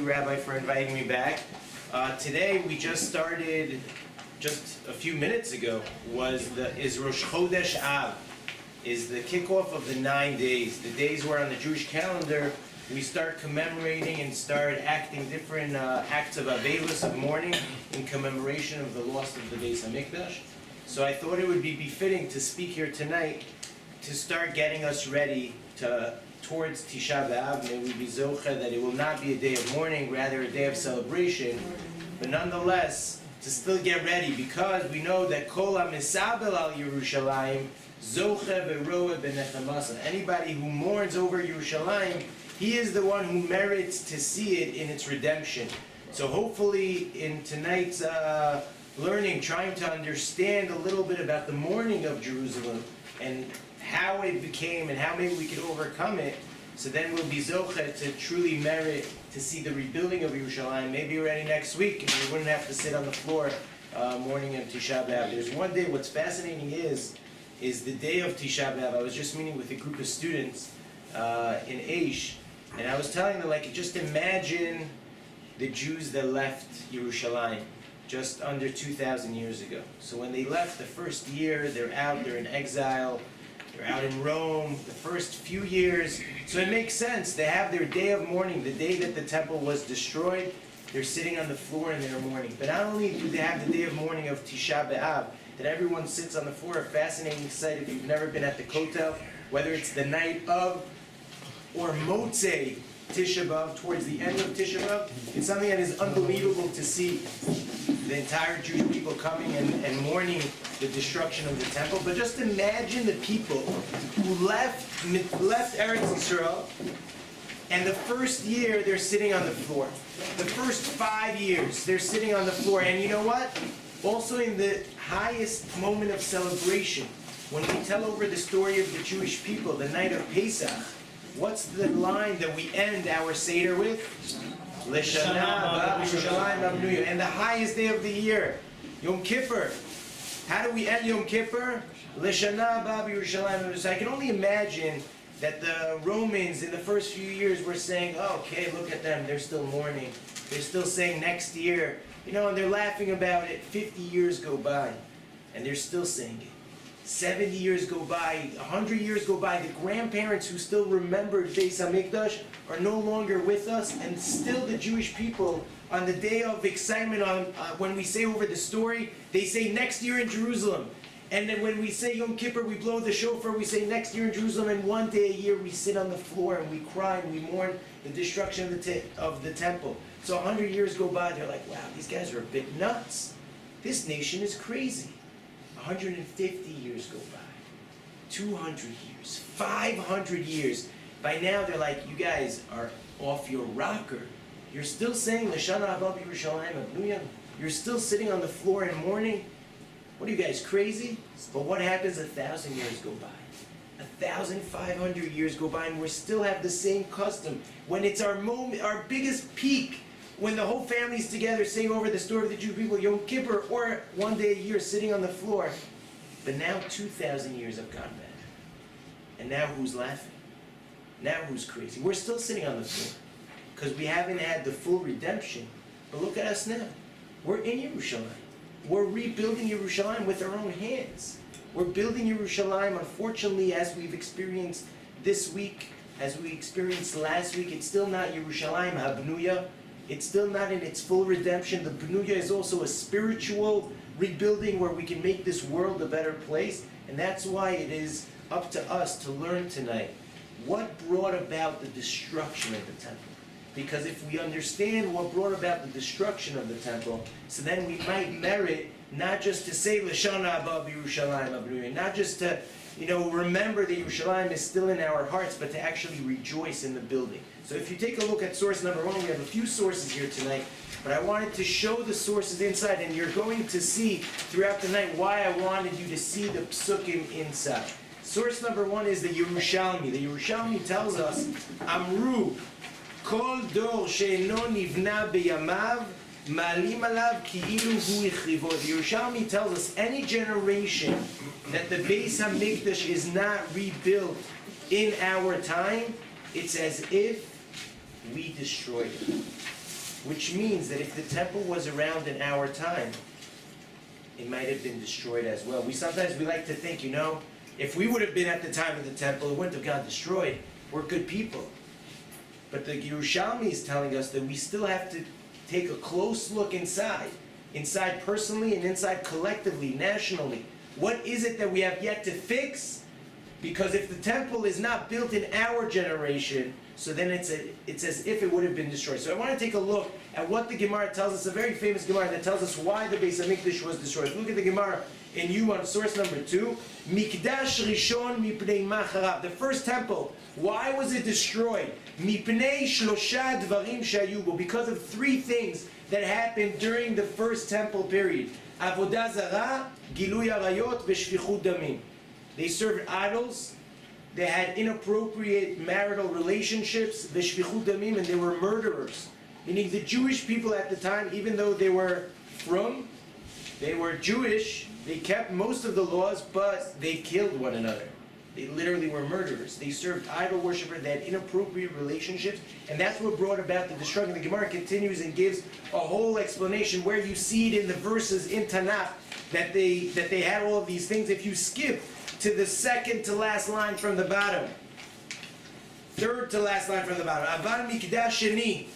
Rabbi, for inviting me back. Today, we just started, just a few minutes ago, is Rosh Chodesh Av, is the kickoff of the 9 days. The days where on the Jewish calendar, we start commemorating and start acting different acts of Aveilus, of mourning, in commemoration of the loss of the Beis HaMikdash. So I thought it would be befitting to speak here tonight to start getting us ready towards Tisha B'Av. May we be zocheh that it will not be a day of mourning, rather a day of celebration, but nonetheless to still get ready, because we know that Kol HaMisabel al Yerushalayim zocheh v'roeh b'nechamasa. Anybody who mourns over Yerushalayim, he is the one who merits to see it in its redemption. So hopefully in tonight's learning, trying to understand a little bit about the mourning of Jerusalem and how it became and how maybe we could overcome it, so then we'll be zocheh to truly merit to see the rebuilding of Yerushalayim, maybe already next week, and we wouldn't have to sit on the floor mourning on Tisha B'Av. There's one day, what's fascinating is the day of Tisha B'Av. I was just meeting with a group of students in Aish, and I was telling them, like, just imagine the Jews that left Yerushalayim just under 2,000 years ago. So when they left the first year, they're out, they're in exile, they're out in Rome, the first few years. So it makes sense. They have their day of mourning, the day that the temple was destroyed. They're sitting on the floor and they're mourning. But not only do they have the day of mourning of Tisha B'Av, that everyone sits on the floor, a fascinating sight if you've never been at the Kotel, whether it's the night of or Motzei Tisha B'Av, towards the end of Tisha B'Av. It's something that is unbelievable to see the entire Jewish people coming and mourning the destruction of the temple. But just imagine the people who left Eretz Yisrael, and the first year they're sitting on the floor. The first 5 years they're sitting on the floor. And you know what? Also in the highest moment of celebration, when we tell over the story of the Jewish people, the night of Pesach, what's the line that we end our Seder with? And the highest day of the year, Yom Kippur. How do we end Yom Kippur? So I can only imagine that the Romans in the first few years were saying, oh, okay, look at them, they're still mourning. They're still saying next year, and they're laughing about it. 50 years go by, and they're still saying it. 70 years go by, 100 years go by, the grandparents who still remembered Beis HaMikdash are no longer with us, and still the Jewish people, on the day of excitement, when we say over the story, they say next year in Jerusalem. And then when we say Yom Kippur, we blow the shofar, we say next year in Jerusalem, and one day a year we sit on the floor and we cry and we mourn the destruction of the temple. So 100 years go by, they're like, wow, these guys are a bit nuts. This nation is crazy. 150 years go by, 200 years, 500 years. By now they're like, you guys are off your rocker. You're still saying L'shana Haba B'Yerushalayim Abnuya. You're still sitting on the floor and mourning. What are you guys, crazy? But what happens 1,000 years go by? 1,500 years go by, and we still have the same custom. When it's our moment, our biggest peak, when the whole family's together saying over the story of the Jewish people, Yom Kippur, or one day a year sitting on the floor. But now 2,000 years have gone by. And now who's laughing? Now who's crazy? We're still sitting on the floor because we haven't had the full redemption. But look at us now. We're in Yerushalayim. We're rebuilding Yerushalayim with our own hands. We're building Yerushalayim, unfortunately, as we've experienced this week, as we experienced last week. It's still not Yerushalayim Habnuya. It's still not in its full redemption. The Bnuya is also a spiritual rebuilding where we can make this world a better place. And that's why it is up to us to learn tonight what brought about the destruction of the temple. Because if we understand what brought about the destruction of the temple, so then we might merit not just to say L'shana Haba B'Yerushalayim Abnuya, not just to remember that Yerushalayim is still in our hearts, but to actually rejoice in the building. So if you take a look at source number 1, we have a few sources here tonight, but I wanted to show the sources inside, and you're going to see throughout the night why I wanted you to see the psukim inside. Source number 1 is the Yerushalmi. The Yerushalmi tells us, Amru, Kol dor she'eno nivna b'yamav, Ma'alim alav ki'ilu hu ichrivo. The Yerushalmi tells us any generation that the Beis HaMikdash is not rebuilt in our time, it's as if we destroyed it. which means that if the temple was around in our time, it might have been destroyed as well. We like to think, if we would have been at the time of the temple, it wouldn't have gotten destroyed. We're good people. But the Yerushalmi is telling us that we still have to take a close look inside personally and inside collectively, nationally. What is it that we have yet to fix? Because if the temple is not built in our generation, so then it's as if it would have been destroyed. So I want to take a look at what the Gemara tells us, a very famous Gemara that tells us why the Beis HaMikdash was destroyed. Look at the Gemara in Yuma, source number 2. Mikdash Rishon mipnei macharav. The first temple, why was it destroyed? Mipnei shlosha dvarim shayu bo. Because of 3 things that happened during the first temple period. Avodah zara, gilui arayot, v'shfichut damim. They served idols, they had inappropriate marital relationships, v'shfichut damim, and they were murderers. Meaning the Jewish people at the time, even though they were they were Jewish, they kept most of the laws, but they killed one another. They literally were murderers. They served idol worshippers, they had inappropriate relationships, and that's what brought about the destruction. The Gemara continues and gives a whole explanation where you see it in the verses in Tanakh that they had all of these things. If you skip to the second to last line from the bottom, third to last line from the bottom, Aval Mikdash Sheni,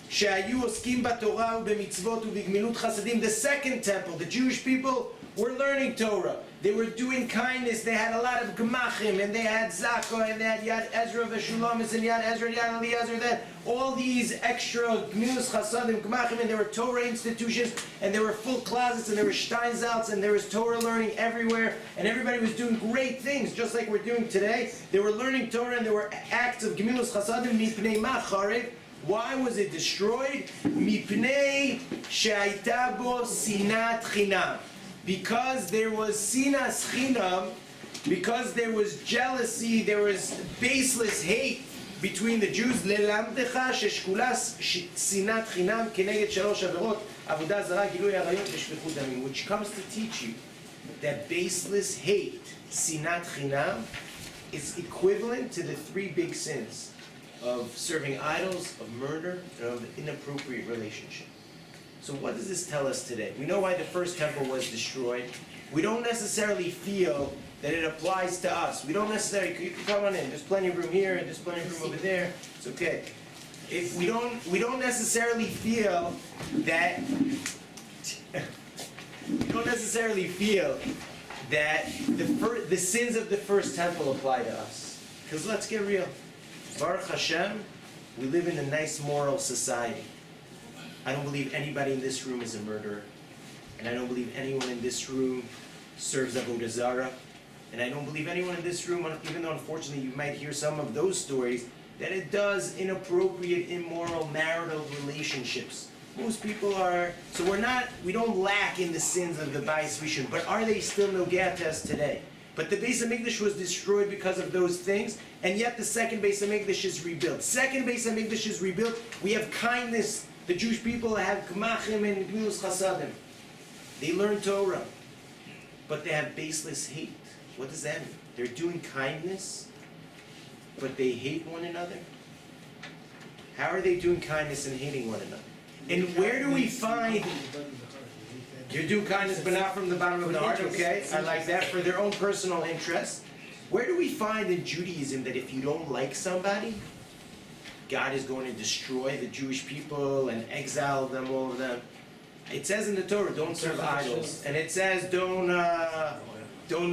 Shehayu Oskim Batorah Ubemitzvot Ubigmilut Chasadim. The second temple, the Jewish people were learning Torah. They were doing kindness. They had a lot of gemachim, and they had Zakah, and they had Yad Ezra V'Shulamis, and Yad Ezra and Yad Eliezer. Then all these extra Gmilut Chasadim, gemachim, and there were Torah institutions, and there were full closets, and there were Steinsalz, and there was Torah learning everywhere, and everybody was doing great things, just like we're doing today. They were learning Torah, and there were acts of Gmilut Chasadim, Mipnei Macharev. Why was it destroyed? Mipnei she'ayta bo sinat chinam. Because there was sinas chinam, because there was jealousy, there was baseless hate between the Jews. Lelamdecha sheshkula sinat chinam keneged shalosh averot avodah zara gilui arayot v'shfichut damim, which comes to teach you that baseless hate, sinat chinam, is equivalent to the 3 big sins of serving idols, of murder, and of inappropriate relationship. So what does this tell us today? We know why the first temple was destroyed. We don't necessarily feel that it applies to us. We don't necessarily, you can come on in, there's plenty of room here, and there's plenty of room over there, it's okay. If we don't necessarily feel that, the sins of the first temple apply to us. Because let's get real. Baruch Hashem, we live in a nice moral society. I don't believe anybody in this room is a murderer. And I don't believe anyone in this room serves Avodah Zarah. And I don't believe anyone in this room, even though unfortunately you might hear some of those stories, that it does inappropriate, immoral marital relationships. Most people are, so we don't lack in the sins of the Bais Rishon, but are they still nogea to us today? But the Beis HaMikdash was destroyed because of those things, and yet the second Beis HaMikdash is rebuilt. Second Beis HaMikdash is rebuilt, we have kindness. The Jewish people have Gmachim and Gmilut Chasadim. They learn Torah, but they have baseless hate. What does that mean? They're doing kindness, but they hate one another? How are they doing kindness and hating one another? And where do we find... You do kindness, but not from the bottom of the heart, okay? I like that, for their own personal interest. Where do we find in Judaism that if you don't like somebody, God is going to destroy the Jewish people and exile them, all of them? It says in the Torah, don't serve idols. And it says don't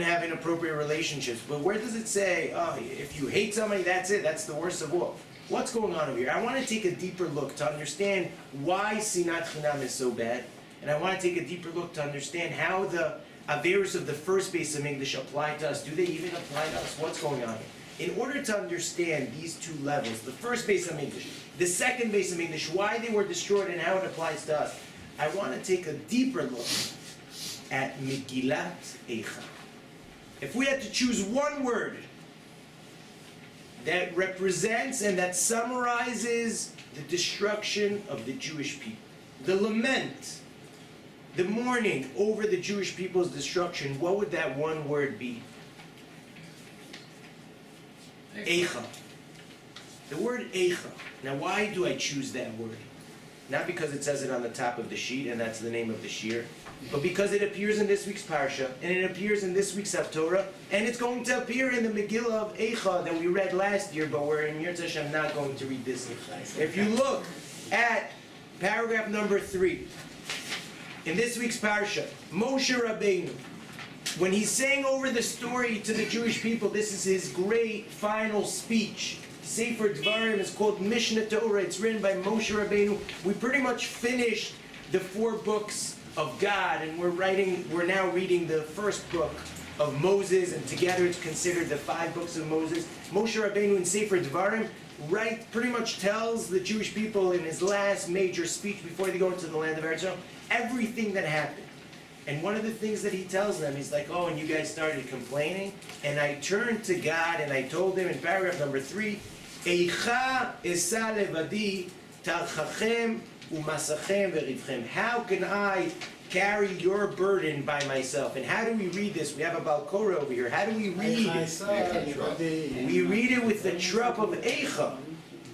have inappropriate relationships. But where does it say, if you hate somebody, that's it, that's the worst of all? What's going on over here? I want to take a deeper look to understand why Sinat Chinam is so bad. And I want to take a deeper look to understand how the Averos of the first Beis HaMikdash apply to us. Do they even apply to us? What's going on here? In order to understand these 2 levels, the first Beis HaMikdash, the second Beis HaMikdash, why they were destroyed and how it applies to us, I want to take a deeper look at Megillat Eicha. If we had to choose one word that represents and that summarizes the destruction of the Jewish people, the lament, the mourning over the Jewish people's destruction, what would that one word be? Eicha. The word Eicha. Now why do I choose that word? not because it says it on the top of the sheet and that's the name of the shir, but because it appears in this week's parsha, and it appears in this week's Hatorah, and it's going to appear in the Megillah of Eicha that we read last year, but we're in Yirtzeh Hashem not going to read this. If you look at paragraph number 3, in this week's parsha, Moshe Rabbeinu, when he's saying over the story to the Jewish people, this is his great final speech. Sefer Dvarim is called Mishnah Torah. It's written by Moshe Rabbeinu. We pretty much finished the 4 books of God, and we're now reading the first book of Moses, and together it's considered the 5 books of Moses. Moshe Rabbeinu in Sefer Dvarim pretty much tells the Jewish people in his last major speech before they go into the land of Eretz everything that happened. And one of the things that he tells them, he's like, oh, and you guys started complaining, and I turned to God and I told him in paragraph number 3, Eicha esa levadi talchachem umasachem verivchem. How can I carry your burden by myself? And how do we read this? We have a Balkora over here. How do we read it? We read it with the trup of Eicha,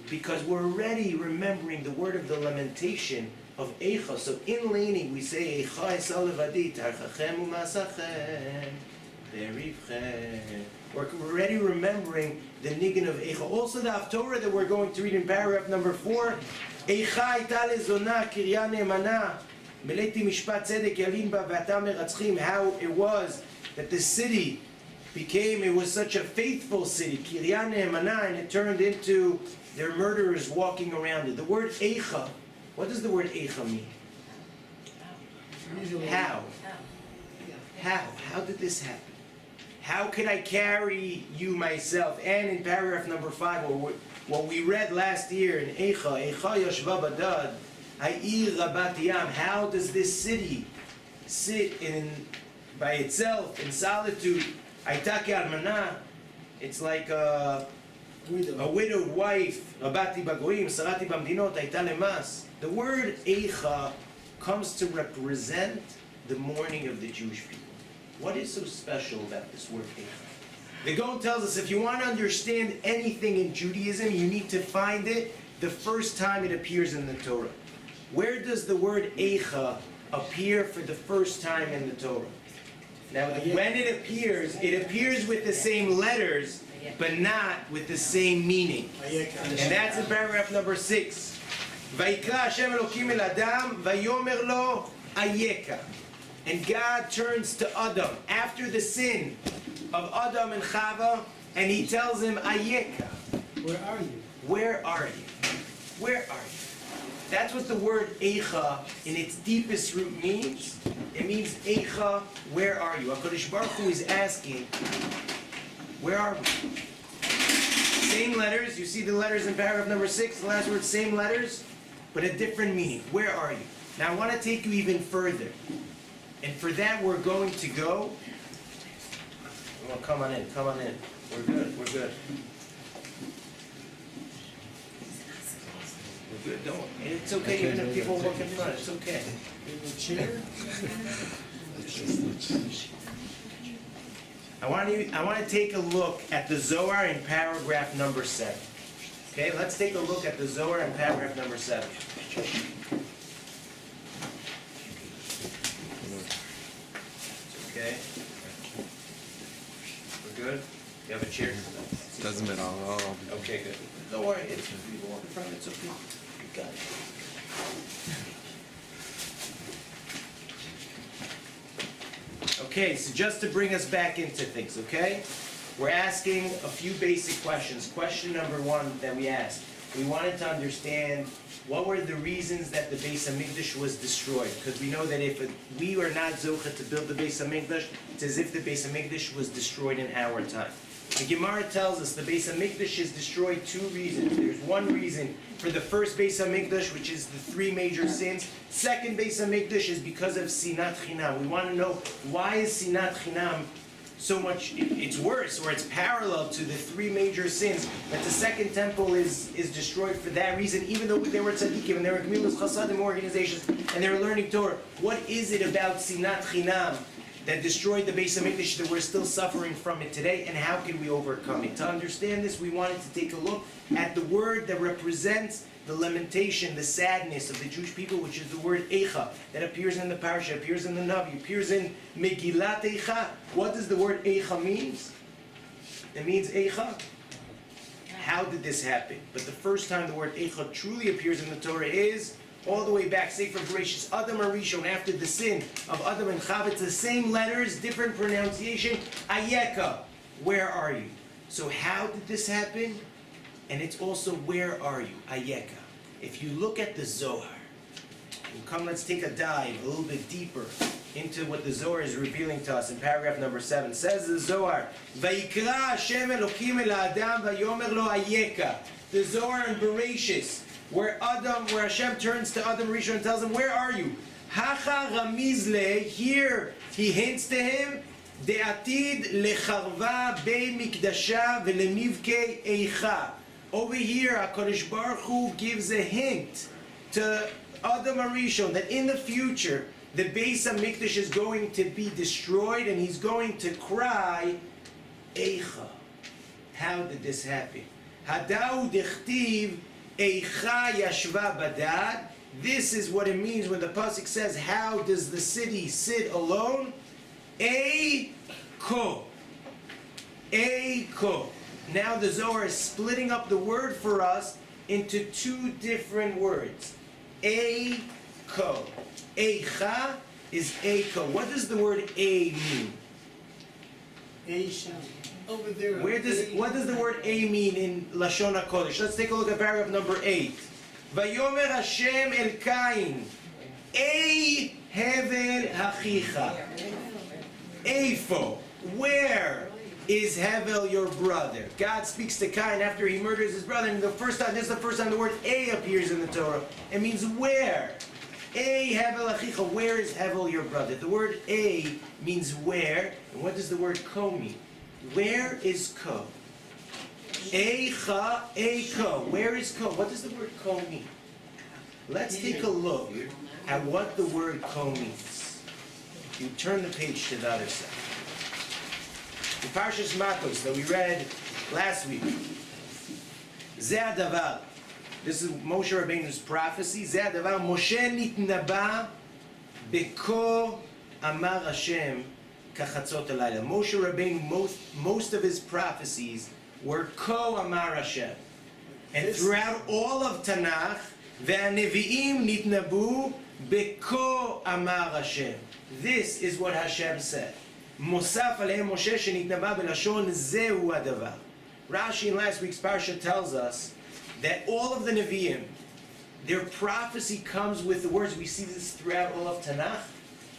because we're already remembering the word of the lamentation of Eicha. So in laning we say Eicha esa levadi talchachem umasachem verivchem. We're already remembering the niggin of Eicha. Also the Hatorah that we're going to read in paragraph number 4, Eicha הייתה לזונה קריה נאמנה מלאתי משפט צדק ילין בה ואתה מרצחים. How it was that the city it was such a faithful city, קריה נאמנה, and it turned into their murderers walking around it. The word Eicha, what does the word Eicha mean? How? How did this happen? How could I carry you myself? And in paragraph number 5, what we read last year in Eicha, Eicha Yoshva Badad, Ha'ir Rabat Yam. How does this city sit by itself in solitude? Hayta ke'almana. It's like a widowed wife. Rabati bagoyim, sarati bamdinot, hayta lemas. The word Eicha comes to represent the mourning of the Jewish people. What is so special about this word Eicha? The Gaon tells us if you want to understand anything in Judaism, you need to find it the first time it appears in the Torah. Where does the word Eicha appear for the first time in the Torah? Now, when it appears with the same letters, but not with the same meaning. And that's in paragraph number 6. Vayikra Hashem Elokim el Adam, vayomer lo Aicha. And God turns to Adam after the sin of Adam and Chava, and he tells him, Aicha. Where are you? Where are you? Where are you? That's what the word Eicha in its deepest root means. It means Eicha, where are you? HaKadosh Baruch Hu is asking, where are we? Same letters, you see the letters in paragraph number 6, the last word, same letters, but a different meaning. Where are you? Now I want to take you even further. And for that we're going to go. Well, come on in. We're good. We're good. Don't. It's okay, even if people walk in front. It's okay. In the chair? I want to take a look at the Zohar in paragraph number 7. Okay, let's take a look at the Zohar in paragraph number 7. Okay. We're good? You have a chair? Doesn't matter. Okay, good. Don't worry, it's people walk in front, it's okay. You got it. Okay, so just to bring us back into things, okay? We're asking a few basic questions. Question number 1 that we asked. We wanted to understand what were the reasons that the Beis HaMikdash was destroyed. Because we know that if we were not Zocha to build the Beis HaMikdash, it's as if the Beis HaMikdash was destroyed in our time. The Gemara tells us the Beis HaMikdash is destroyed 2 reasons. There's one reason for the first Beis HaMikdash, which is the 3 major sins. Second Beis HaMikdash is because of Sinat Chinam. We want to know, why is Sinat Chinam so much, it's worse, or it's parallel to the 3 major sins, that the second temple is destroyed for that reason, even though they were tzaddikim, and they were Gemilas Chasadim organizations, and they were learning Torah. What is it about Sinat Chinam that destroyed the Beis HaMikdash that we're still suffering from it today, and how can we overcome it? To understand this, we wanted to take a look at the word that represents the lamentation, the sadness of the Jewish people, which is the word Eicha, that appears in the Parsha, appears in the Navi, appears in Megillat Eicha. What does the word Eicha mean? It means Eicha. How did this happen? But the first time the word Eicha truly appears in the Torah is all the way back, Sefer Bereshis, Adam Arishon, after the sin of Adam and Chava. It's the same letters, different pronunciation. Ayeka, where are you? So how did this happen? And it's also, where are you? Ayeka. If you look at the Zohar, and let's take a dive a little bit deeper into what the Zohar is revealing to us in paragraph number 7. Says the Zohar, Vayikra Hashem Elokim el Adam vayomer lo Ayeka. The Zohar in Bereshis, where Hashem turns to Adam Rishon and tells him, where are you? Hacha ramizle, here he hints to him, de'atid lecharva bein mikdasha velemivke eicha. Over here, HaKadosh Baruch Hu gives a hint to Adam Rishon that in the future, the Beis HaMikdash is going to be destroyed and he's going to cry, Eicha. How did this happen? Hadau dechtiv Eicha yashva badad. This is what it means when the pasuk says, how does the city sit alone? Eiko. Eiko. Now the Zohar is splitting up the word for us into two different words. Eiko. Eicha is Eiko. What does the word A mean? Aisha. Over there. What does the word A mean in Lashon HaKodesh? Let's take a look at paragraph number 8. Vayomer Hashem el Kain, Ei hevel hachicha. Eifo, where is Hevel your brother? God speaks to Cain after he murders his brother, and this is the first time the word A appears in the Torah. It means where. Ei hevel hachicha, where is Hevel your brother? The word A means where, and what does the word Ko mean? Where is Ko? Eicha, Eiko. Where is Ko? What does the word Ko mean? Let's take a look at what the word Ko means. You turn the page to the other side. The Parshas Matos that we read last week. Zeh Hadavar. This is Moshe Rabbeinu's prophecy. Zeh Hadavar. Moshe nitnaba beko amar Hashem kachatzot halayla. Moshe Rabbeinu, most of his prophecies were Ko Amar Hashem. And throughout all of Tanakh, Ve'anevi'im nitnabu Beko Amar Hashem. This is what Hashem said. Mosaf alehem Moshe shenitnaba belashon zehu hadavar. Rashi in last week's parsha tells us that all of the Nevi'im, their prophecy comes with the words, we see this throughout all of Tanakh,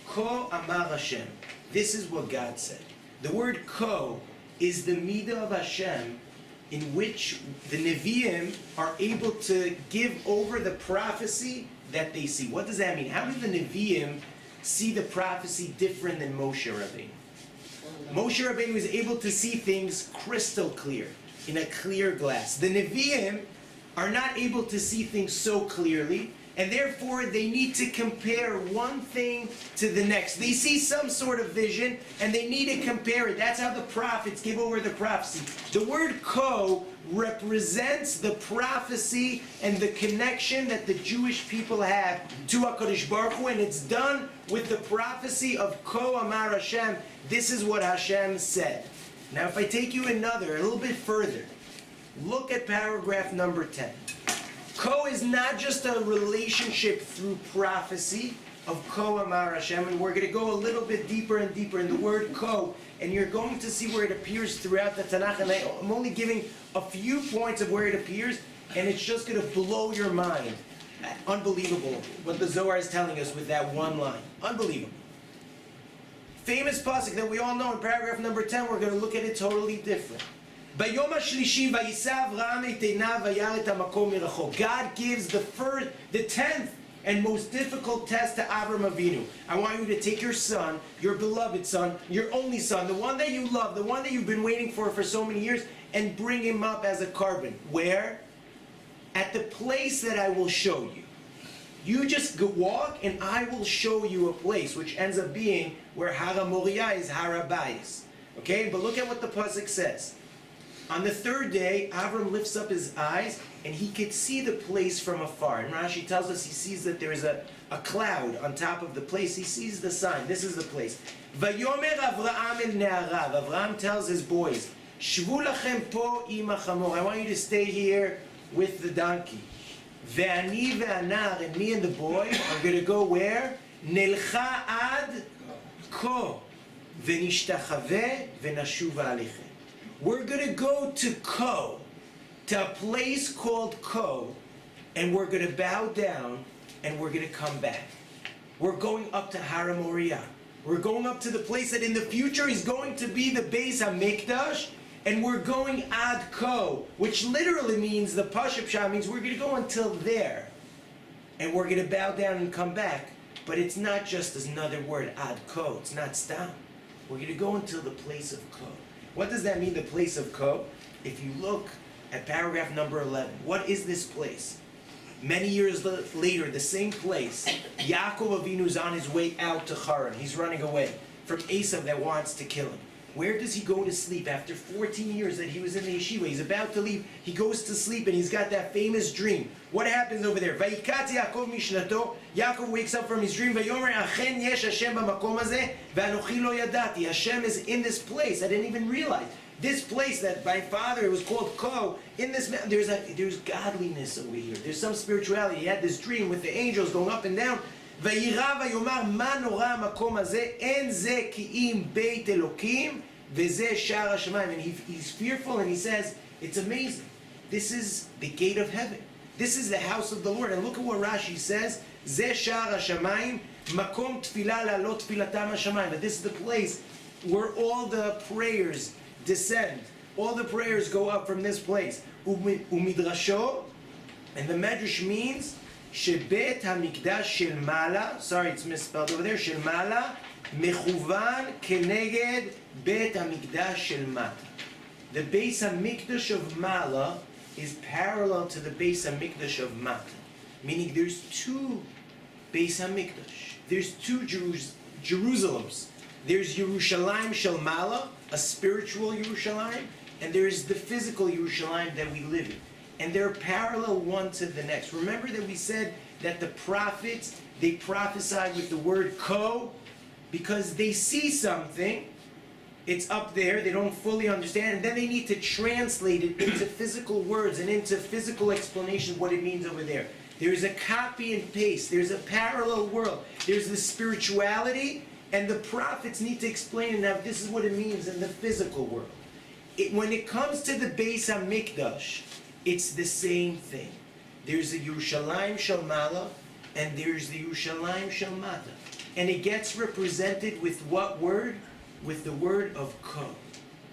Ko Amar Hashem. This is what God said. The word Ko is the midah of Hashem in which the Nevi'im are able to give over the prophecy that they see. What does that mean? How do the Nevi'im see the prophecy different than Moshe Rabbeinu? Moshe Rabbeinu was able to see things crystal clear, in a clear glass. The Nevi'im are not able to see things so clearly, and therefore they need to compare one thing to the next. They see some sort of vision, and they need to compare it. That's how the prophets give over the prophecy. The word Ko represents the prophecy and the connection that the Jewish people have to HaKadosh Baruch Hu, and it's done with the prophecy of Ko Amar Hashem. This is what Hashem said. Now if I take you a little bit further, look at paragraph number 10. Ko is not just a relationship through prophecy of Ko Amar Hashem, and we're going to go a little bit deeper and deeper in the word Ko, and you're going to see where it appears throughout the Tanakh, and I'm only giving a few points of where it appears, and it's just going to blow your mind. Unbelievable what the Zohar is telling us with that one line. Unbelievable. Famous pasuk that we all know in paragraph number 10, we're going to look at it totally different. God gives the 10th and most difficult test to Avram Avinu. I want you to take your son, your beloved son, your only son, the one that you love, the one that you've been waiting for so many years, and bring him up as a carbon. Where? At the place that I will show you. You just go walk and I will show you a place, which ends up being where Hara Moriah is Hara Bayis. Okay, but look at what the pasuk says. On the third day, Avram lifts up his eyes and he could see the place from afar. And Rashi tells us he sees that there is a cloud on top of the place. He sees the sign. This is the place. Vayomer Avraham el ne'arav. Avraham tells his boys, Shvu lachem po im hachamor. I want you to stay here with the donkey. Ve'ani ve'anar, and me and the boy are going to go where? Nelcha ad ko. Ve'nishtachave ve'nashuva alechem. We're going to go to Ko, to a place called Ko, and we're going to bow down, and we're going to come back. We're going up to Har Moriah. We're going up to the place that in the future is going to be the Beis HaMikdash, and we're going Ad Ko, which literally means, the Pashup Shah means we're going to go until there, and we're going to bow down and come back. But it's not just another word, Ad Ko. It's not Stam. We're going to go until the place of Ko. What does that mean, the place of Ko? If you look at paragraph number 11, what is this place? Many years later, the same place, Yaakov Avinu is on his way out to Haran. He's running away from Esav that wants to kill him. Where does he go to sleep after 14 years that he was in the yeshiva? He's about to leave. He goes to sleep and he's got that famous dream. What happens over there? Vayikatz Yaakov mishnato. Yaakov wakes up from his dream. Vayomer achen yesh Hashem b'makom hazeh ve'anochi lo yadati. Hashem is in this place. I didn't even realize. This place that my father was called Ko, in this there's godliness over here. There's some spirituality. He had this dream with the angels going up and down. וירא ויאמר מה נורא המקום הזה, אין זה כי אם בית אלוקים וזה שער השמיים. And he's fearful and he says, it's amazing. This is the gate of heaven. This is the house of the Lord. And look at what Rashi says, זה שער השמיים, מקום תפילה לעלות תפילתם השמיים. But this is the place where all the prayers descend. All the prayers go up from this place. ומידרשו, and the Medrash means, שבית המקדש של מעלה, sorry, it's misspelled over there, של מעלה, מכוון כנגד בית המקדש של מטה. The Beis HaMikdash of Mala is parallel to the Beis HaMikdash of Mata. Meaning there's two Beis HaMikdash. There's two Jerusalems. There's Yerushalayim Shel Mala, a spiritual Yerushalayim, and there's the physical Yerushalayim that we live in. And they're parallel one to the next. Remember that we said that the prophets, they prophesied with the word ko, because they see something, it's up there, they don't fully understand, and then they need to translate it into physical words and into physical explanation of what it means over there. There's a copy and paste, there's a parallel world, there's the spirituality, and the prophets need to explain it now, this is what it means in the physical world. When it comes to the Beis HaMikdash, it's the same thing. There's the Yerushalayim Shel Mala, and there's the Yerushalayim Shel Mata. And it gets represented with what word? With the word of Ko.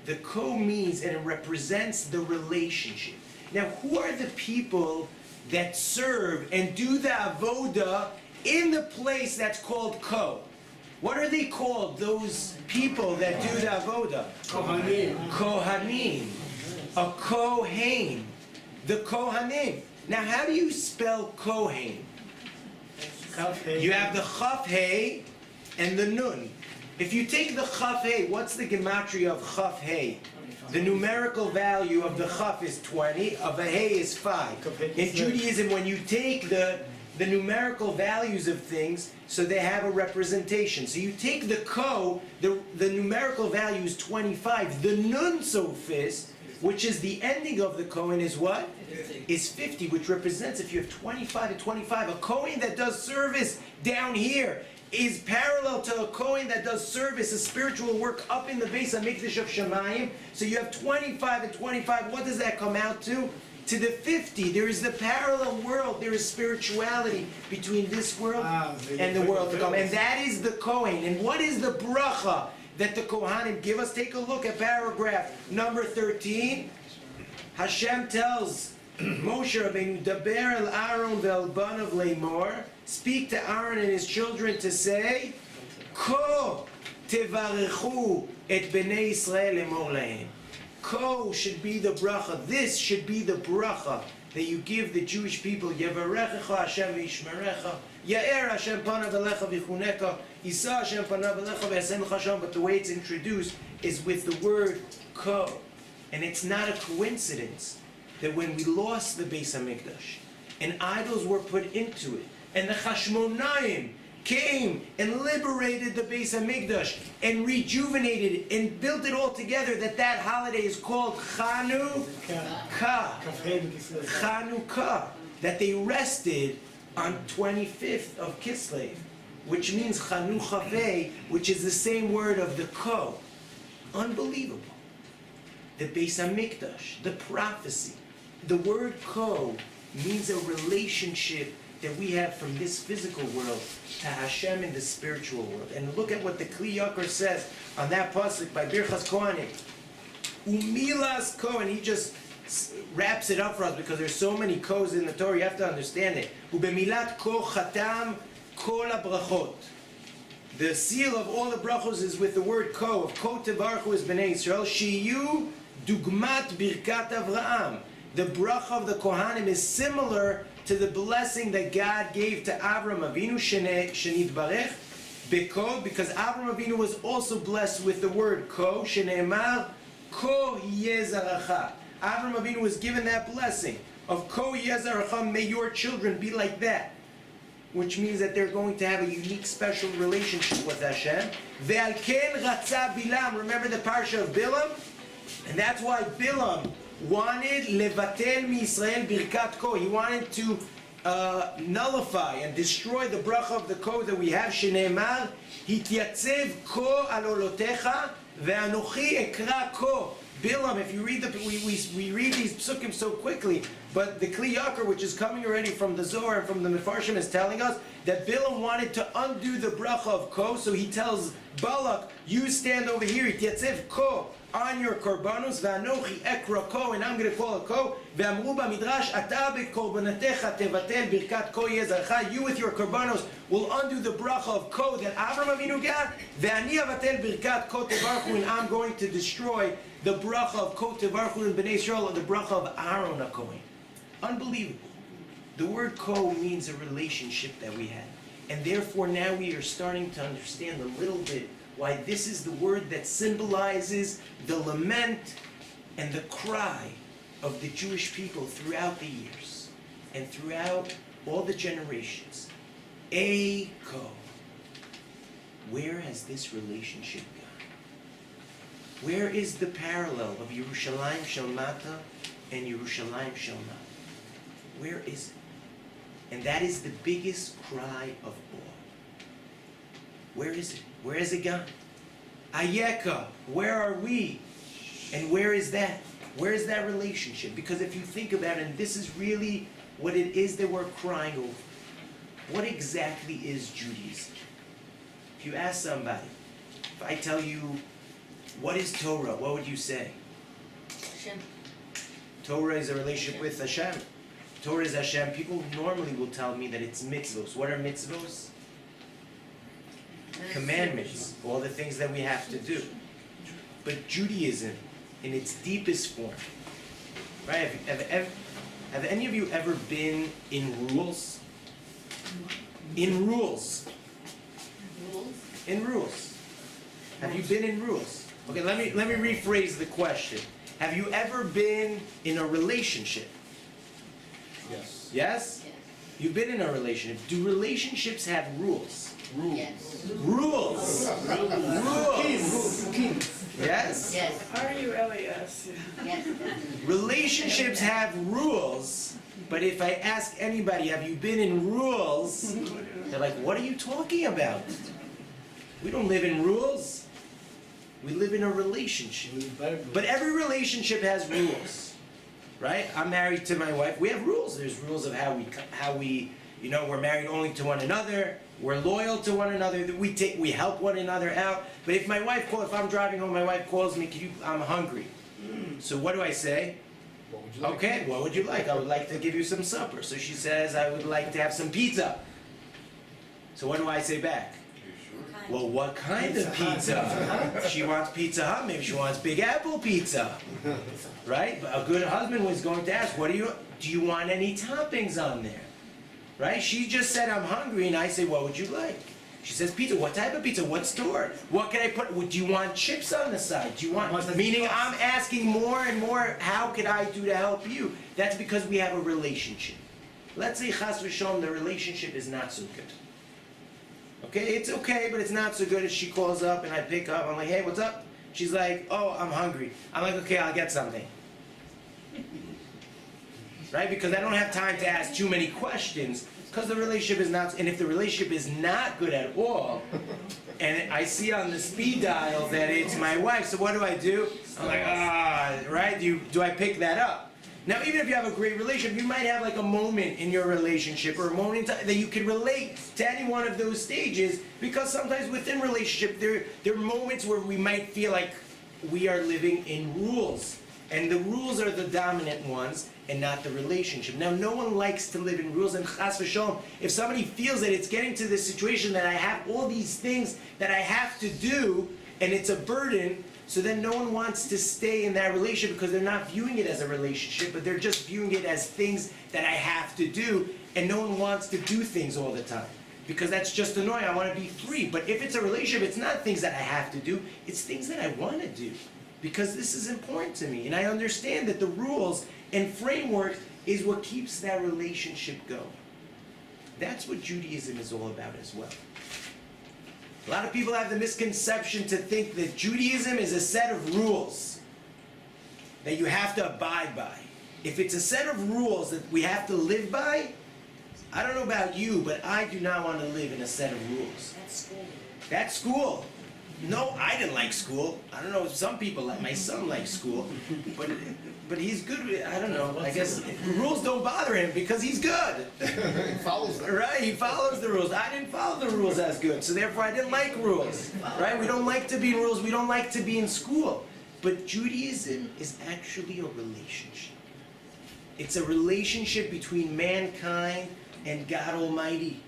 The Ko means, and it represents the relationship. Now, who are the people that serve and do the avoda in the place that's called Ko? What are they called, those people that do the avoda? Kohanim. Kohanim. A Kohen. The Kohanim. Now, how do you spell Kohen? You have the Chaf Hey and the Nun. If you take the Chaf Hey, what's the gematria of Chaf Hey? The numerical value of the Chaf is 20, of a Hey is 5. In Judaism, when you take the numerical values of things, so they have a representation. So you take the Ko, the numerical value is 25. The Nun Sophist, which is the ending of the Kohen, is what? Is 50, which represents, if you have 25 and 25, a Kohen that does service down here is parallel to a Kohen that does service, a spiritual work up in the Beis HaMikdash of Shemayim. So you have 25 and 25. What does that come out to? To the 50. There is the parallel world. There is spirituality between this world and the world to come. And that is the Kohen. And what is the bracha that the Kohanim give us? Take a look at paragraph number 13. Hashem tells Moshe Rabbeinu, Daber el Aaron ve'el banav le'mor, speak to Aaron and his children to say, Ko tevarechu et bnei Yisrael lemor lahem. Ko should be the bracha. This should be the bracha that you give the Jewish people. Yevarechecha Hashem v'yishmerecha. Ya'er Hashem panav elecha v'chuneka. Yisa Hashem panav elecha v'yasem lecha shalom. But the way it's introduced is with the word Ko. And it's not a coincidence that when we lost the Beis HaMikdash, and idols were put into it, and the Chashmonaim came and liberated the Beis HaMikdash and rejuvenated it and built it all together, that holiday is called Chanukah. Chanukah. That they rested on 25th of Kislev, which means Chanukah, which is the same word of the Ko. Unbelievable. The Beis HaMikdash, the prophecy. The word Ko means a relationship that we have from this physical world to Hashem in the spiritual world. And look at what the Kli Yakar says on that pasuk by Birchas Kohanim. Umilas Ko, and he just wraps it up for us because there's so many Ko's in the Torah, you have to understand it. Ubemilat Ko Chatam Kol HaBrachot. The seal of all the brachos is with the word Ko, of Ko Tevarchu is Bnei Yisrael, Shiyu Dugmat Birkat Avraham. The bracha of the Kohanim is similar to the blessing that God gave to Avram Avinu, Shenit Barech, Beko, because Avram Avinu was also blessed with the word Ko, Sheneemar, Ko Yezaracha. Avram Avinu was given that blessing of Ko Yezaracha, may your children be like that. Which means that they're going to have a unique, special relationship with Hashem. Ve'al ken ratza Bilam, remember the parsha of Bilam? And that's why Bilam wanted levatel mi Yisrael birkat ko. He wanted to nullify and destroy the bracha of the ko that we have. Sheneemar hityatzeb ko al olotecha ve'anochi ekra ko. Bilam, if you read we read these psukim so quickly, but the Kli Yakar, which is coming already from the Zohar and from the Mefarshim, is telling us that Bilam wanted to undo the bracha of ko, so he tells Balak, you stand over here, hityatzeb ko on your korbanos, ve'anochi ekra ko, and I'm going to call it ko, ve'amru b'midrash, ata bekorbanetecha tevatel birkat ko yezarcha, you with your korbanos will undo the bracha of ko that Avram Avinu got, ve'ani avatel birkat ko tevarchu, and I'm going to destroy the bracha of ko tevarchu in Bnei Yisrael, or the bracha of Aaron HaKohen. Unbelievable. The word ko means a relationship that we have, and therefore now we are starting to understand a little bit why this is the word that symbolizes the lament and the cry of the Jewish people throughout the years and throughout all the generations. Eiko. Where has this relationship gone? Where is the parallel of Yerushalayim Shel Mata and Yerushalayim Shel Mata? Where is it? And that is the biggest cry of all. Where is it? Where has it gone? Eicha, where are we? And where is that? Where is that relationship? Because if you think about it, and this is really what it is that we're crying over. What exactly is Judaism? If you ask somebody, if I tell you, what is Torah? What would you say? Hashem. Torah is a relationship with Hashem. Torah is Hashem. People normally will tell me that it's mitzvos. What are mitzvos? Commandments, all the things that we have to do. But Judaism, in its deepest form, right? Have any of you ever been in rules? In rules. Rules? In rules. Have you been in rules? Okay, let me rephrase the question. Have you ever been in a relationship? Yes. Yes? Yes. You've been in a relationship. Do relationships have rules? Yes. Rules. Rules. Yes? Yes. R-U-L-E-S. Yes. Relationships have rules, but if I ask anybody, have you been in rules? They're like, what are you talking about? We don't live in rules. We live in a relationship. But every relationship has rules, right? I'm married to my wife. We have rules. There's rules of how we, we're married only to one another. We're loyal to one another. We help one another out. But if I'm driving home, my wife calls me, I'm hungry. So what do I say? What would you like? Okay, what would you like? I would like to give you some supper. So she says, I would like to have some pizza. So what do I say back? Well, what kind of pizza? She wants Pizza Hut. Maybe she wants Big Apple pizza, right? But a good husband was going to ask, do you want any toppings on there? Right? She just said, I'm hungry, and I say, what would you like? She says pizza. What type of pizza? What store? What can I put? Do you want chips on the side? Do you want? Meaning I'm asking more and more. How could I do to help you? That's because we have a relationship. Let's say chas v'shalom, the relationship is not so good. Okay, it's okay, but it's not so good. As she calls up and I pick up, I'm like, hey, what's up? She's like, oh, I'm hungry. I'm like, okay, I'll get something. Right? Because I don't have time to ask too many questions. Because the relationship is not, and if the relationship is not good at all, and I see on the speed dial that it's my wife, so what do? I'm like, right? Do I pick that up? Now, even if you have a great relationship, you might have like a moment in your relationship or a moment in time that you can relate to any one of those stages, because sometimes within relationship, there are moments where we might feel like we are living in rules. And the rules are the dominant ones and not the relationship. Now, no one likes to live in rules, and chas v'shalom, if somebody feels that it's getting to this situation that I have all these things that I have to do, and it's a burden, so then no one wants to stay in that relationship because they're not viewing it as a relationship, but they're just viewing it as things that I have to do, and no one wants to do things all the time. Because that's just annoying, I want to be free. But if it's a relationship, it's not things that I have to do, it's things that I want to do. Because this is important to me, and I understand that the rules and framework is what keeps that relationship going. That's what Judaism is all about as well. A lot of people have the misconception to think that Judaism is a set of rules that you have to abide by. If it's a set of rules that we have to live by, I don't know about you, but I do not want to live in a set of rules. That's school. That's school. No, I didn't like school. I don't know, some people like, my son likes school, but he's good with, I don't know, I guess rules don't bother him because he's good. He follows them. Right, he follows the rules. I didn't follow the rules as good, so therefore I didn't like rules. Right, we don't like to be in rules, we don't like to be in school. But Judaism is actually a relationship. It's a relationship between mankind and God Almighty.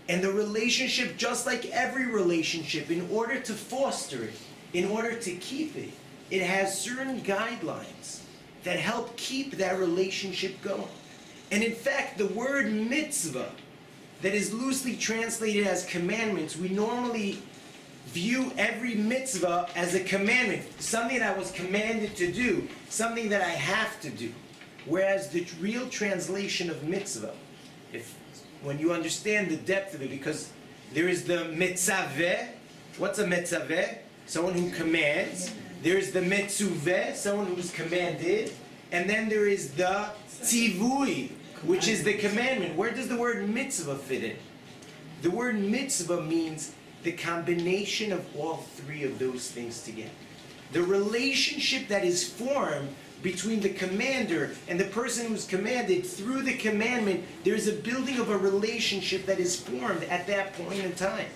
And the relationship, just like every relationship, in order to foster it, in order to keep it, it has certain guidelines that help keep that relationship going. And in fact, the word mitzvah, that is loosely translated as commandments, we normally view every mitzvah as a commandment, something that I was commanded to do, something that I have to do. Whereas the real translation of mitzvah, when you understand the depth of it, because there is the mitzaveh. What's a mitzaveh? Someone who commands. There's the mitzuveh, someone who's commanded. And then there is the tzivui, which is the commandment. Where does the word mitzvah fit in? The word mitzvah means the combination of all three of those things together. The relationship that is formed between the commander and the person who's commanded, through the commandment, there's a building of a relationship that is formed at that point in time.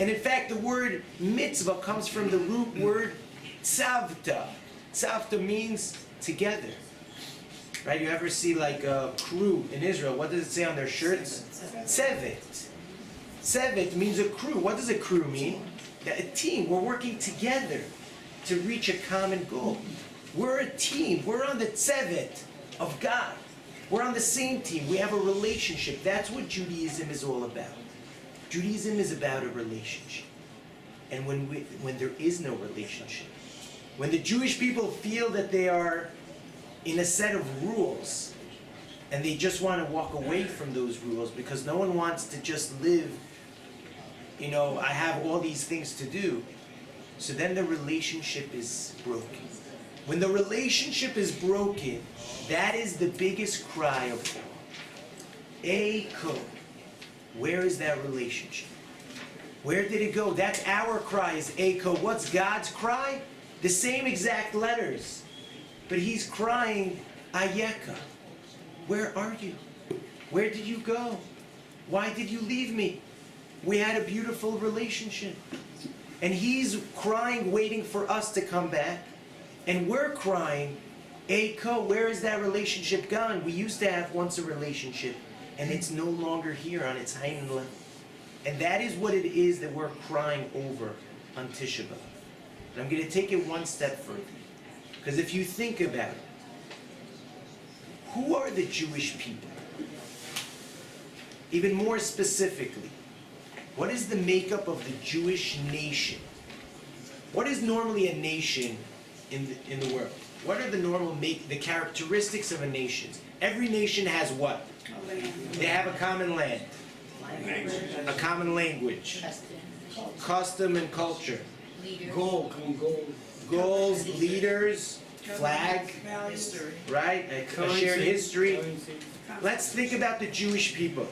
And in fact, the word mitzvah comes from the root word tzavta. Tzavta means together. Right? You ever see like a crew in Israel? What does it say on their shirts? Tzevet. Tzevet means a crew. What does a crew mean? A team. We're working together to reach a common goal. We're a team. We're on the tzevet of God. We're on the same team. We have a relationship. That's what Judaism is all about. Judaism is about a relationship. And when there is no relationship, when the Jewish people feel that they are in a set of rules, and they just want to walk away from those rules because no one wants to just live, I have all these things to do, so then the relationship is broken. When the relationship is broken, that is the biggest cry of all. Eicha. Where is that relationship? Where did it go? That's our cry, is Eicha. What's God's cry? The same exact letters. But he's crying, Aicha. Where are you? Where did you go? Why did you leave me? We had a beautiful relationship. And he's crying, waiting for us to come back. And we're crying, Eicha, where is that relationship gone? We used to have once a relationship, and it's no longer here on its hind level. And that is what it is that we're crying over on Tisha B'Av. And I'm going to take it one step further. Because if you think about it, who are the Jewish people? Even more specifically, What is the makeup of the Jewish nation? What is normally a nation in the world? What are the characteristics of a nation? Every nation has what? They have a common land, a common language, custom and culture, Leader. Gold, goals, leaders, flag, right? A shared history. Let's think about the Jewish people.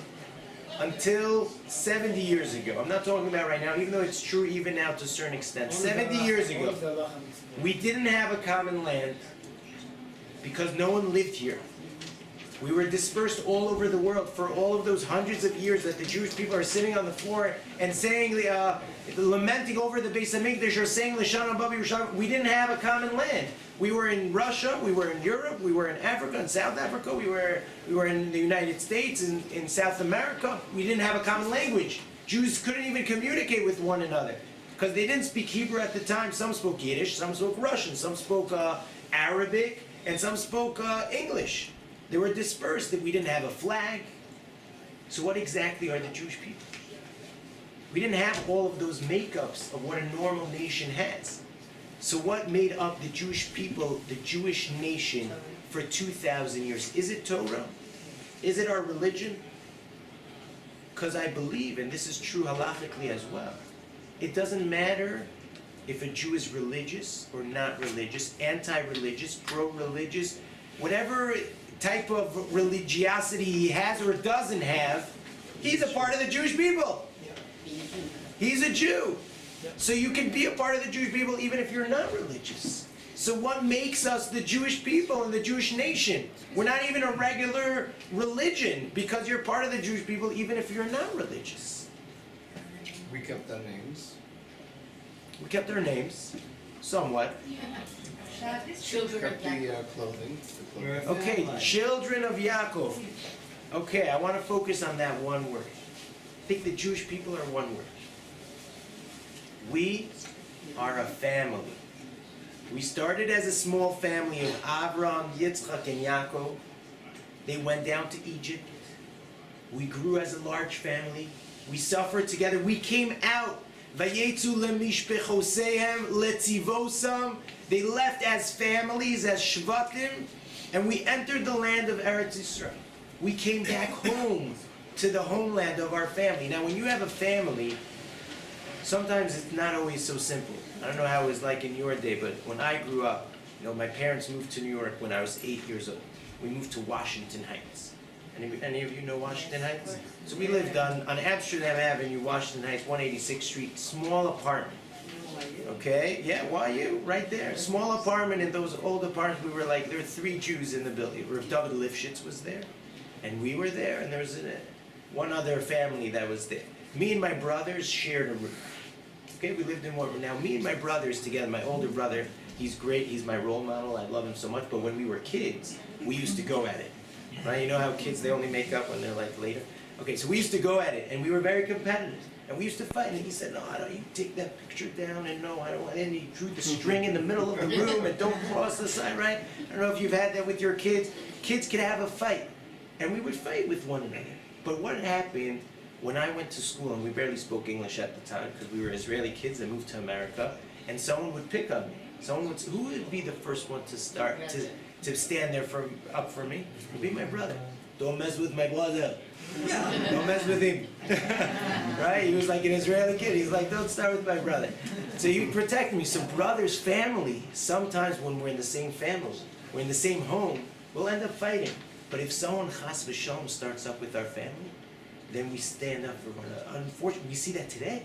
Until 70 years ago, I'm not talking about right now, even though it's true even now to a certain extent. 70 years ago, we didn't have a common land because no one lived here. We were dispersed all over the world for all of those hundreds of years that the Jewish people are sitting on the floor and saying, lamenting over the Beis Hamikdash or saying L'Shana Babi Yerushalayim. We didn't have a common land. We were in Russia, we were in Europe, we were in Africa, in South Africa, we were in the United States, in South America. We didn't have a common language. Jews couldn't even communicate with one another because they didn't speak Hebrew at the time. Some spoke Yiddish, some spoke Russian, some spoke Arabic, and some spoke English. They were dispersed. We didn't have a flag. So what exactly are the Jewish people? We didn't have all of those makeups of what a normal nation has. So what made up the Jewish people, the Jewish nation, for 2,000 years? Is it Torah? Is it our religion? Because I believe, and this is true halachically as well, it doesn't matter if a Jew is religious or not religious, anti-religious, pro-religious, whatever type of religiosity he has or doesn't have, he's a part of the Jewish people. He's a Jew. So you can be a part of the Jewish people even if you're not religious. So what makes us the Jewish people and the Jewish nation? We're not even a regular religion because you're part of the Jewish people even if you're not religious. We kept our names. We kept our names, somewhat. Children of Kept the Yaakov. clothing. Okay, children of Yaakov. Okay, I want to focus on that one word. I think the Jewish people are one word. We are a family. We started as a small family of Abraham, Yitzchak, and Yaakov. They went down to Egypt. We grew as a large family. We suffered together. We came out. Vayetzu lemishpechosehem letzivosam. They left as families, as shvatim, and we entered the land of Eretz Yisrael. We came back home to the homeland of our family. Now, when you have a family, sometimes it's not always so simple. I don't know how it was like in your day, but when I grew up, my parents moved to New York when I was 8 years old. We moved to Washington Heights. Any of you know Washington Heights? So we lived on Amsterdam Avenue, Washington Heights, 186th Street, small apartment. Okay, yeah, YU, right there. Small apartment. In those old apartments, we were like, there were 3 Jews in the building. Rav David Lifshitz was there, and we were there, and there was one other family that was there. Me and my brothers shared a room. Okay, we lived in one room. Now, me and my brothers together, my older brother, he's great, he's my role model, I love him so much, but when we were kids, we used to go at it. Right, you know how kids, they only make up when they're like later? Okay, so we used to go at it, and we were very competitive. And we used to fight, and he said, no, I don't, you take that picture down, and no, I don't want, and he drew the string in the middle of the room, and don't cross the side, right? I don't know if you've had that with your kids. Kids could have a fight, and we would fight with one another. But what happened when I went to school, and we barely spoke English at the time, because we were Israeli kids that moved to America, and someone would pick on me. Who would be the first one to start, to stand there up for me? It would be my brother. Don't mess with my brother. Don't mess with him. Right? He was like an Israeli kid. He's like, don't start with my brother. So he would protect me. So brothers, family, sometimes when we're in the same family, we're in the same home, we'll end up fighting. But if someone, chas v'shalom, starts up with our family, then we stand up for one another. Unfortunately, we see that today.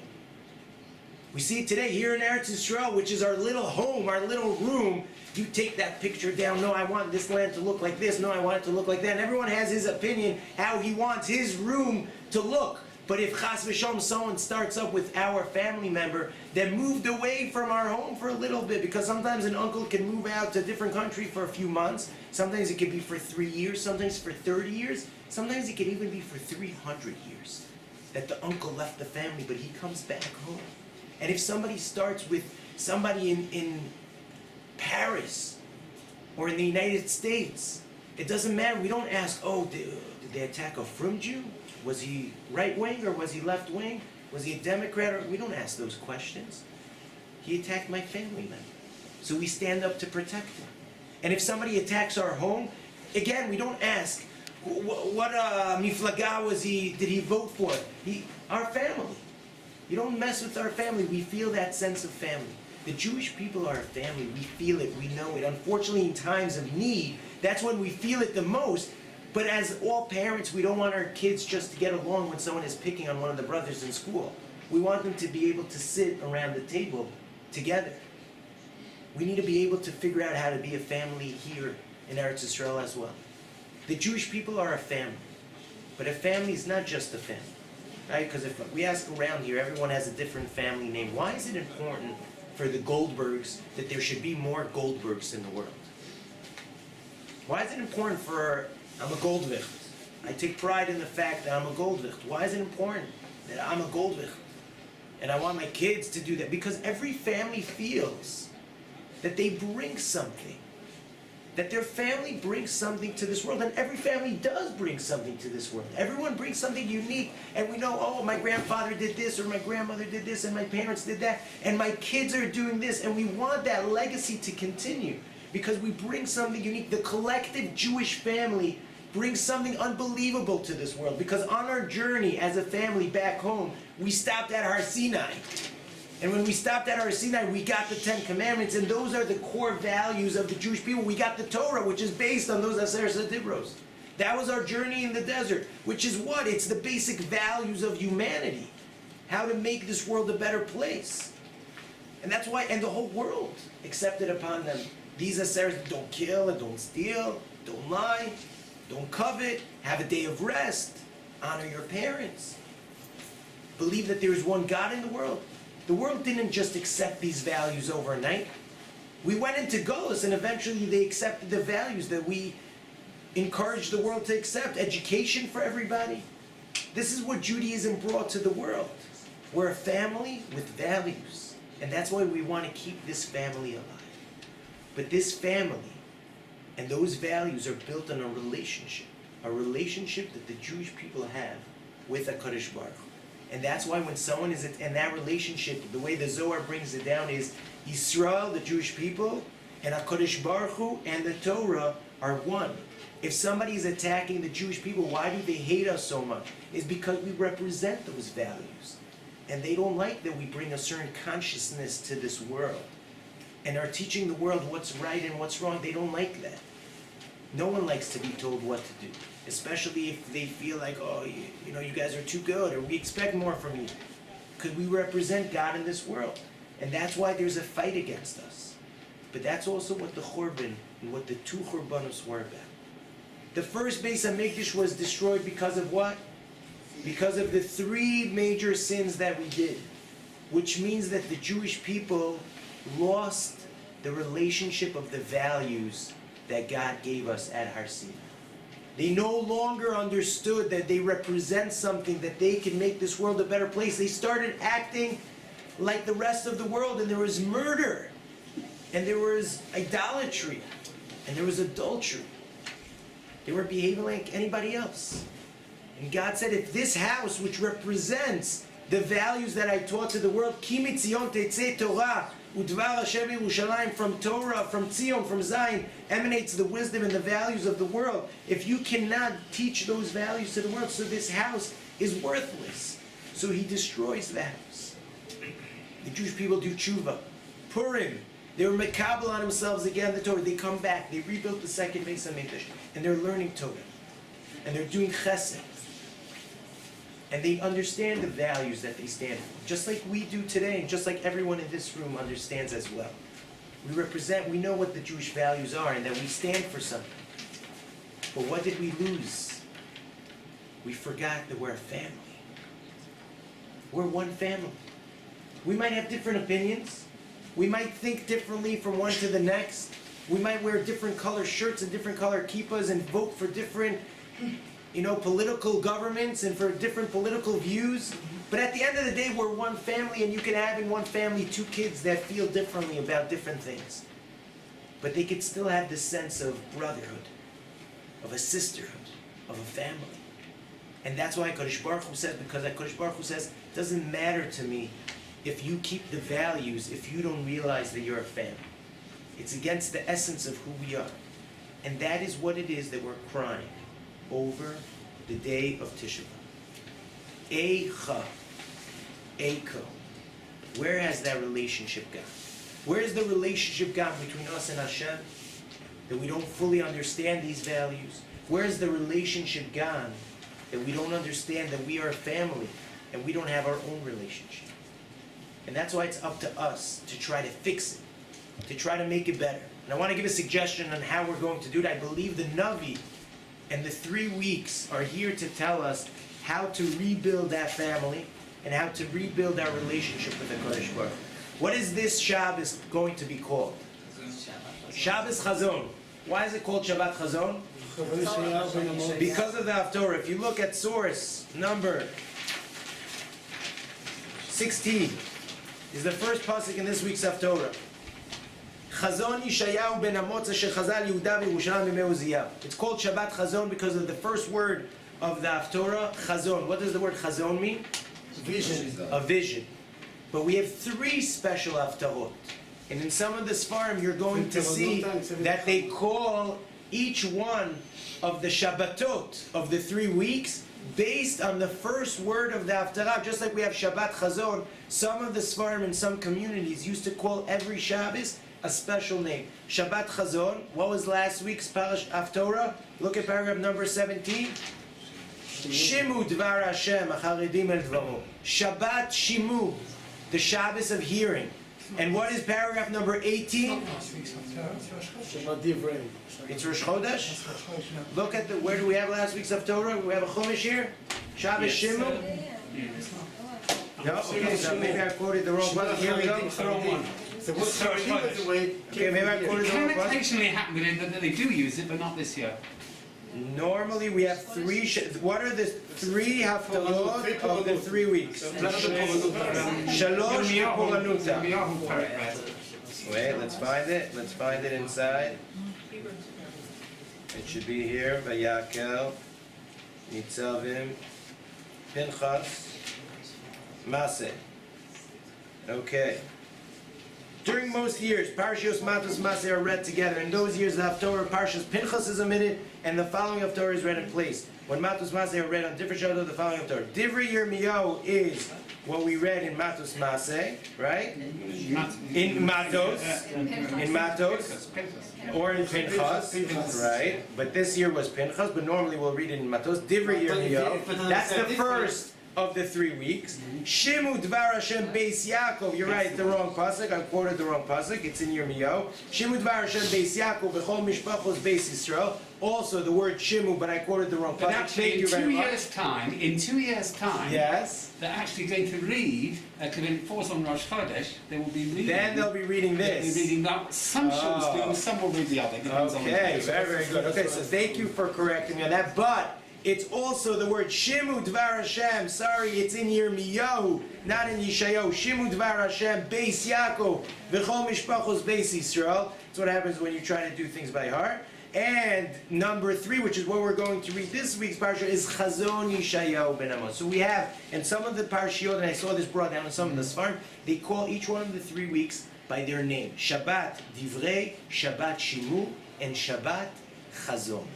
We see it today here in Eretz Yisrael, which is our little home, our little room. You take that picture down. No, I want this land to look like this. No, I want it to look like that. And everyone has his opinion how he wants his room to look. But if chas v'shalom someone starts up with our family member that moved away from our home for a little bit, because sometimes an uncle can move out to a different country for a few months. Sometimes it could be for 3 years. Sometimes for 30 years. Sometimes it could even be for 300 years that the uncle left the family, but he comes back home. And if somebody starts with somebody in Paris or in the United States, it doesn't matter. We don't ask, did they attack a frum Jew? Was he right wing or was he left wing? Was he a Democrat? Or we don't ask those questions. He attacked my family member. So we stand up to protect him. And if somebody attacks our home, again, we don't ask, what miflaga did he vote for? Our family. You don't mess with our family. We feel that sense of family. The Jewish people are a family. We feel it. We know it. Unfortunately, in times of need, that's when we feel it the most. But as all parents, we don't want our kids just to get along when someone is picking on one of the brothers in school. We want them to be able to sit around the table together. We need to be able to figure out how to be a family here in Eretz Yisrael as well. The Jewish people are a family. But a family is not just a family. Right? Because if we ask around here, everyone has a different family name. Why is it important for the Goldbergs that there should be more Goldbergs in the world? Why is it important I'm a Goldvicht. I take pride in the fact that I'm a Goldvicht. Why is it important that I'm a Goldvicht? And I want my kids to do that. Because every family feels that they bring something. That their family brings something to this world. And every family does bring something to this world. Everyone brings something unique. And we know, oh, my grandfather did this, or my grandmother did this, and my parents did that, and my kids are doing this. And we want that legacy to continue. Because we bring something unique. The collective Jewish family brings something unbelievable to this world. Because on our journey as a family back home, we stopped at Har Sinai. And when we stopped at Har Sinai, we got the 10 Commandments, and those are the core values of the Jewish people. We got the Torah, which is based on those Aseret Dibros. That was our journey in the desert, which is what? It's the basic values of humanity. How to make this world a better place. And that's why, and the whole world accepted upon them these Aseret, don't kill, and don't steal, don't lie, don't covet, have a day of rest, honor your parents. Believe that there is one God in the world. The world didn't just accept these values overnight. We went into Golos, and eventually they accepted the values that we encouraged the world to accept. Education for everybody. This is what Judaism brought to the world. We're a family with values. And that's why we want to keep this family alive. But this family and those values are built on a relationship that the Jewish people have with HaKadosh Baruch Hu. And that's why when someone is in that relationship, the way the Zohar brings it down is Yisrael, the Jewish people, and HaKadosh Baruch Hu and the Torah are one. If somebody is attacking the Jewish people, why do they hate us so much? It's because we represent those values. And they don't like that we bring a certain consciousness to this world. And are teaching the world what's right and what's wrong. They don't like that. No one likes to be told what to do. Especially if they feel like, oh, you know, you guys are too good, or we expect more from you. Because we represent God in this world. And that's why there's a fight against us. But that's also what the Churban and what the two Churbanos were about. The first Beis HaMikdash was destroyed because of what? Because of the 3 major sins that we did. Which means that the Jewish people lost the relationship of the values that God gave us at Har Sinai. They no longer understood that they represent something, that they can make this world a better place. They started acting like the rest of the world, and there was murder, and there was idolatry, and there was adultery. They were behaving like anybody else. And God said, if this house, which represents the values that I taught to the world, Ki mitzion tetzei Torah, Udvar Hashem Yerushalayim, from Torah, from Zion, from Zion, emanates the wisdom and the values of the world. If you cannot teach those values to the world, so this house is worthless. So he destroys the house. The Jewish people do tshuva. Purim, they were mekabel on themselves again, the Torah. They come back, they rebuilt the second Beis HaMikdash, and they're learning Torah. And they're doing Chesed. And they understand the values that they stand for, just like we do today, and just like everyone in this room understands as well. We know what the Jewish values are, and that we stand for something. But what did we lose? We forgot that we're a family. We're one family. We might have different opinions. We might think differently from one to the next. We might wear different color shirts and different color kippas and vote for different political governments and for different political views. But at the end of the day, we're one family, and you can have in one family 2 kids that feel differently about different things. But they could still have this sense of brotherhood, of a sisterhood, of a family. And that's why HaKadosh Baruch Hu says, because HaKadosh Baruch Hu says, it doesn't matter to me if you keep the values, if you don't realize that you're a family. It's against the essence of who we are. And that is what it is that we're crying over the day of Tisha B'Av. Eicha. Eicha. Where has that relationship gone? Where has the relationship gone between us and Hashem? That we don't fully understand these values. Where has the relationship gone that we don't understand that we are a family and we don't have our own relationship? And that's why it's up to us to try to fix it, to try to make it better. And I want to give a suggestion on how we're going to do it. I believe the Navi and the 3 weeks are here to tell us how to rebuild that family and how to rebuild our relationship with the Kodesh Baruch. What is this Shabbos going to be called? Shabbos Chazon. Why is it called Shabbat Chazon? Because of the Hatorah. If you look at source number 16, is the first pasuk in this week's Hatorah. Chazon Yishayahu ben Amotz asher chazal Yehuda v'Yerushalayim b'mei Uziyahu. It's called Shabbat Chazon because of the first word of the Hatorah, Chazon. What does the word Chazon mean? Vision. A vision. But we have 3 special Haftarot. And in some of the Sfarim, you're going to see that they call each one of the Shabbatot of the 3 weeks based on the first word of the Haftarah. Just like we have Shabbat Chazon, some of the Sfarim in some communities used to call every Shabbos a special name. Shabbat Chazon. What was last week's Parash Haftarah? Look at paragraph number 17. Shimu Dvar Hashem Acharedim El Dvaro. Shabbat Shimu, the Shabbos of hearing. And what is paragraph number 18? Shabbat Divrei. It's Rosh Chodesh. Look at where do we have last week's Haftarah? We have a Chumash here. Shabbos Shimu. No, okay, so maybe I quoted the wrong one. Here we go. So what's the way? Okay, maybe I quoted It the wrong can one. occasionally happen that they do use it, but not this year. Normally we have 3. What are the 3 Haftarot of the 3 weeks? Shalosh V'Poranuta. Wait, let's find it. Let's find it inside. It should be here. Vayakel, Nitzavim, Pinchas, Maseh. Okay. During most years, Parshas Matos Maseh are read together. In those years, the Haftarah Parshas Pinchas is omitted, and the following Haftarah is read in place. When Matos Maseh are read on different Shabbatot, the following Haftarah. Divrei Yirmiyahu is what we read in Matos Maseh, right? In Matos, or in Pinchas, right? But this year was Pinchas, but normally we'll read it in Matos. Divrei Yirmiyahu. That's the first of the 3 weeks. Shimu Dvar Hashem Beis Yaakov. You're right, the wrong pasuk. I quoted the wrong pasuk. It's in Yirmiyahu. Shimu Dvar Hashem Beis Yaakov V'chol Mishpachos Beis Yisrael. Also the word Shimu, but I quoted the wrong pasuk. But actually, in 2 years' time, yes, they're actually going to read, because when it falls on Rosh Chodesh, they will be reading. then they'll be reading They'll be this. reading that. Some shouldn't do, and some will read the other. Depends on the Okay, day. very good. Okay, so thank you for correcting me on that. But it's also the word Shimu Dvar Hashem. Sorry, it's in Yirmiyahu, not in Yeshayahu. Shimu Dvar Hashem Beis Yaakov V'chol Mishpachos Beis Yisrael. That's what happens when you try to do things by heart. And number 3, which is what we're going to read this week's parsha, is Chazon Yishayahu ben Amos. So we have, in some of the parshiot, and I saw this brought down in some of the Sfarim, they call each one of the 3 weeks by their name. Shabbat Divrei, Shabbat Shimu, and Shabbat Chazon.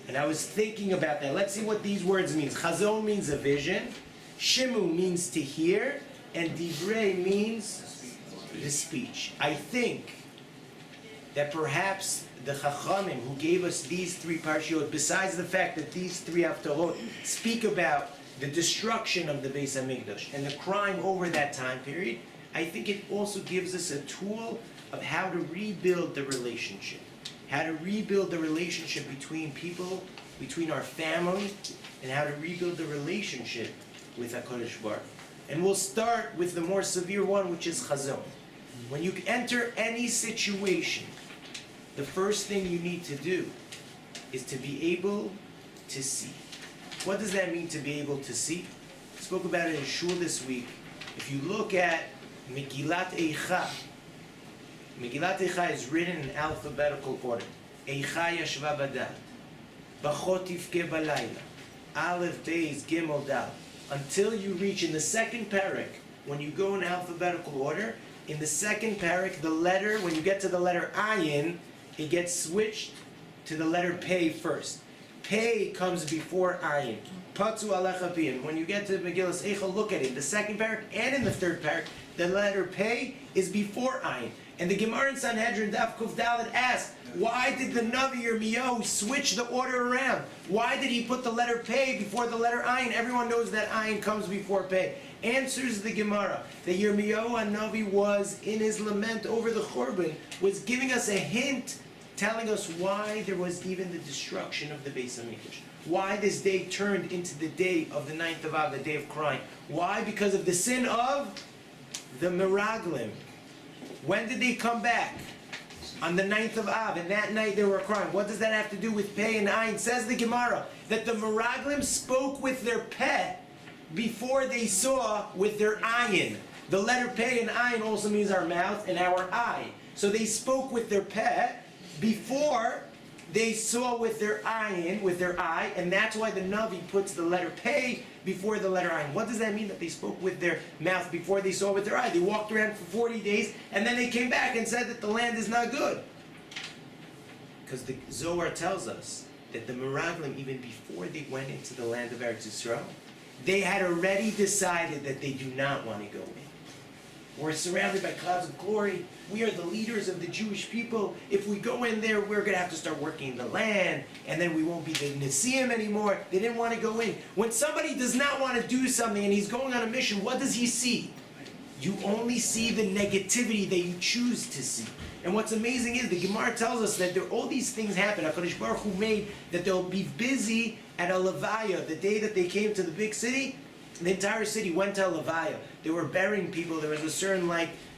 And I was thinking about that. Let's see what these words mean. Chazon means a vision, Shimu means to hear, and Divrei means the speech. I think that perhaps the Chachamim who gave us these 3 parshiot, besides the fact that these 3 Haftarot speak about the destruction of the Beis HaMikdash and the crime over that time period, I think it also gives us a tool of how to rebuild the relationship. How to rebuild the relationship between people, between our family, and how to rebuild the relationship with HaKadosh Baruch. And we'll start with the more severe one, which is Chazon. When you enter any situation, the first thing you need to do is to be able to see. What does that mean, to be able to see? I spoke about it in Shul this week. If you look at Megillat Eicha, Megillat Eicha is written in alphabetical order. Eicha yashva badad, bachot tivke balayla, Aleph, Beis, Gimel, Dal. Until you reach in the second parak, when you go in alphabetical order, in the second parak, the letter, when you get to the letter Ayin, it gets switched to the letter Pei first. Pei comes before Ayin. Patzu alecha piyim. When you get to Megillas Eicha, look at it. The second parak and in the third parak, the letter Pei is before Ayin. And the Gemara in Sanhedrin Daf Kuf Dalet asks, why did the Navi Yirmiyahu switch the order around? Why did he put the letter Pei before the letter Ayin? Everyone knows that Ayin comes before Pei. Answers the Gemara that Yirmiyahu Navi was in his lament over the Churban, was giving us a hint, telling us why there was even the destruction of the Beis Hamikdash. Why this day turned into the day of the 9th of Av, the day of crying. Why? Because of the sin of the Meraglim. When did they come back? On the 9th of Av, and that night they were crying. What does that have to do with Pei and Ayin? Says the Gemara that the Meraglim spoke with their peh before they saw with their Ayin. The letter Pei and Ayin also means our mouth and our eye. So they spoke with their peh before they saw with their ayin, with their eye, and that's why the Navi puts the letter Pei before the letter ayin. What does that mean that they spoke with their mouth before they saw with their eye? They walked around for 40 days, and then they came back and said that the land is not good. Because the Zohar tells us that the Meraglim, even before they went into the land of Eretz Yisrael, they had already decided that they do not want to go in. We're surrounded by clouds of glory. We are the leaders of the Jewish people. If we go in there, we're going to have to start working the land, and then we won't be the Nesiim anymore. They didn't want to go in. When somebody does not want to do something and he's going on a mission, what does he see? You only see the negativity that you choose to see. And what's amazing is the Gemara tells us that all these things happen. HaKadosh Baruch Hu made that they'll be busy at a Levaya. The day that they came to the big city, the entire city went to a Levaya. They were burying people. There was a certain,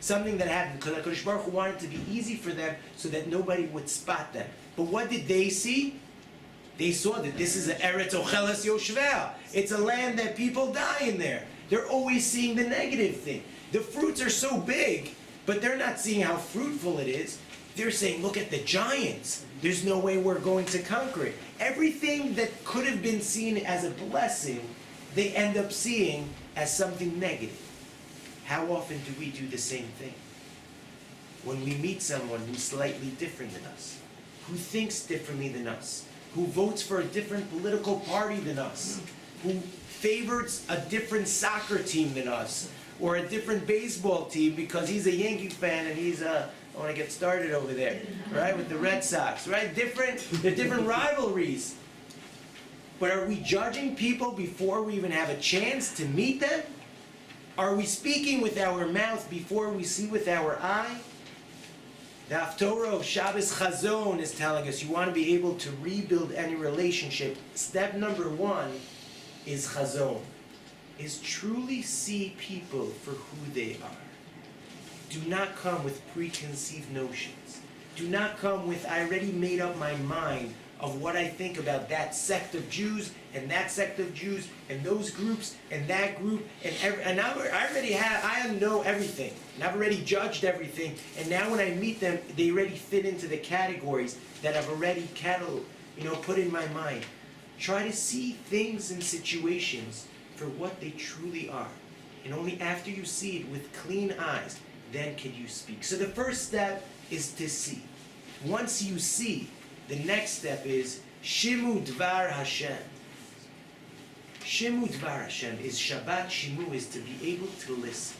something that happened. Because HaKadosh Baruch Hu wanted it to be easy for them so that nobody would spot them. But what did they see? They saw that this is an Eretz Ocheles Yoshveh. It's a land that people die in there. They're always seeing the negative thing. The fruits are so big, but they're not seeing how fruitful it is. They're saying, look at the giants. There's no way we're going to conquer it. Everything that could have been seen as a blessing, they end up seeing as something negative. How often do we do the same thing? When we meet someone who's slightly different than us, who thinks differently than us, who votes for a different political party than us, who favors a different soccer team than us, or a different baseball team because he's a Yankee fan and he's I want to get started over there, right, with the Red Sox, right? They're different rivalries. But are we judging people before we even have a chance to meet them? Are we speaking with our mouth before we see with our eye? The Hatorah of Shabbos Chazon is telling us you want to be able to rebuild any relationship. Step number 1 is Chazon, is truly see people for who they are. Do not come with preconceived notions. Do not come with, I already made up my mind of what I think about that sect of Jews and that sect of Jews and those groups and that group and I know everything and I've already judged everything, and now when I meet them they already fit into the categories that I've already put in my mind. Try to see things and situations for what they truly are, and only after you see it with clean eyes then can you speak. So the first step is to see. Once you see, the next step is Shimu Dvar Hashem. Shimu Dvar Hashem is Shabbat Shimu, is to be able to listen.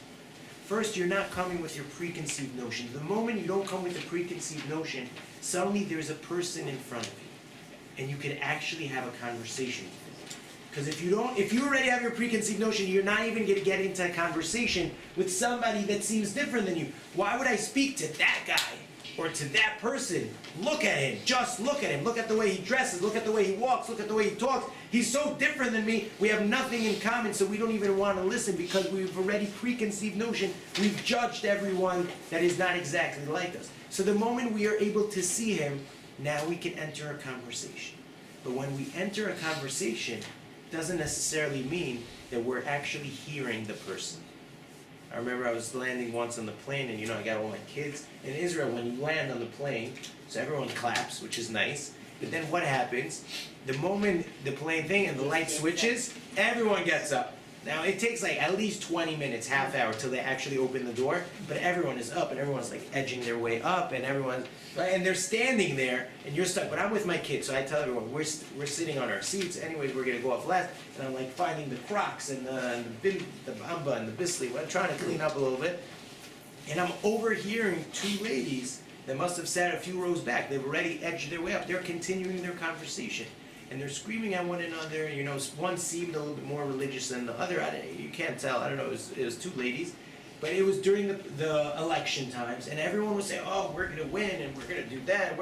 First, you're not coming with your preconceived notion. The moment you don't come with a preconceived notion, suddenly there's a person in front of you, and you can actually have a conversation with them. Because if you already have your preconceived notion, you're not even going to get into a conversation with somebody that seems different than you. Why would I speak to that guy? Or to that person? Look at him. Just look at him. Look at the way he dresses. Look at the way he walks. Look at the way he talks. He's so different than me. We have nothing in common, so we don't even want to listen because we've already preconceived notion. We've judged everyone that is not exactly like us. So the moment we are able to see him, now we can enter a conversation. But when we enter a conversation, it doesn't necessarily mean that we're actually hearing the person. I remember I was landing once on the plane, and I got all my kids. In Israel, when you land on the plane, so everyone claps, which is nice, But then what happens? The moment the plane thing and the light switches, everyone gets up. Now it takes like at least 20 minutes, half hour till they actually open the door, but everyone is up and everyone's like edging their way up and everyone's, right? And they're standing there and you're stuck. But I'm with my kids, so I tell everyone, we're sitting on our seats. Anyways, we're gonna go off last. And I'm like finding the Crocs and the Bamba and the Bisley. I'm trying to clean up a little bit. And I'm overhearing two ladies that must have sat a few rows back. They've already edged their way up. They're continuing their conversation. And they're screaming at one another. You know, one seemed a little bit more religious than the other. You can't tell. I don't know. It was two ladies. But it was during the election times. And everyone was saying, oh, we're going to win and we're going to do that.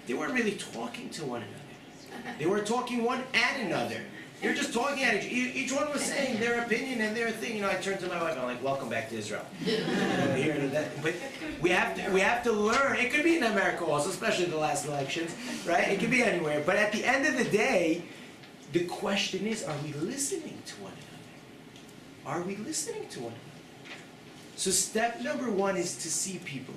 They weren't really talking to one another. They were talking one at another. They're just talking at each one was saying their opinion and their thing. You know, I turned to my wife and I'm like, welcome back to Israel. But we have to learn. It could be in America also, especially the last elections, right? It could be anywhere. But at the end of the day, the question is, are we listening to one another? Are we listening to one another? So step number one is to see people,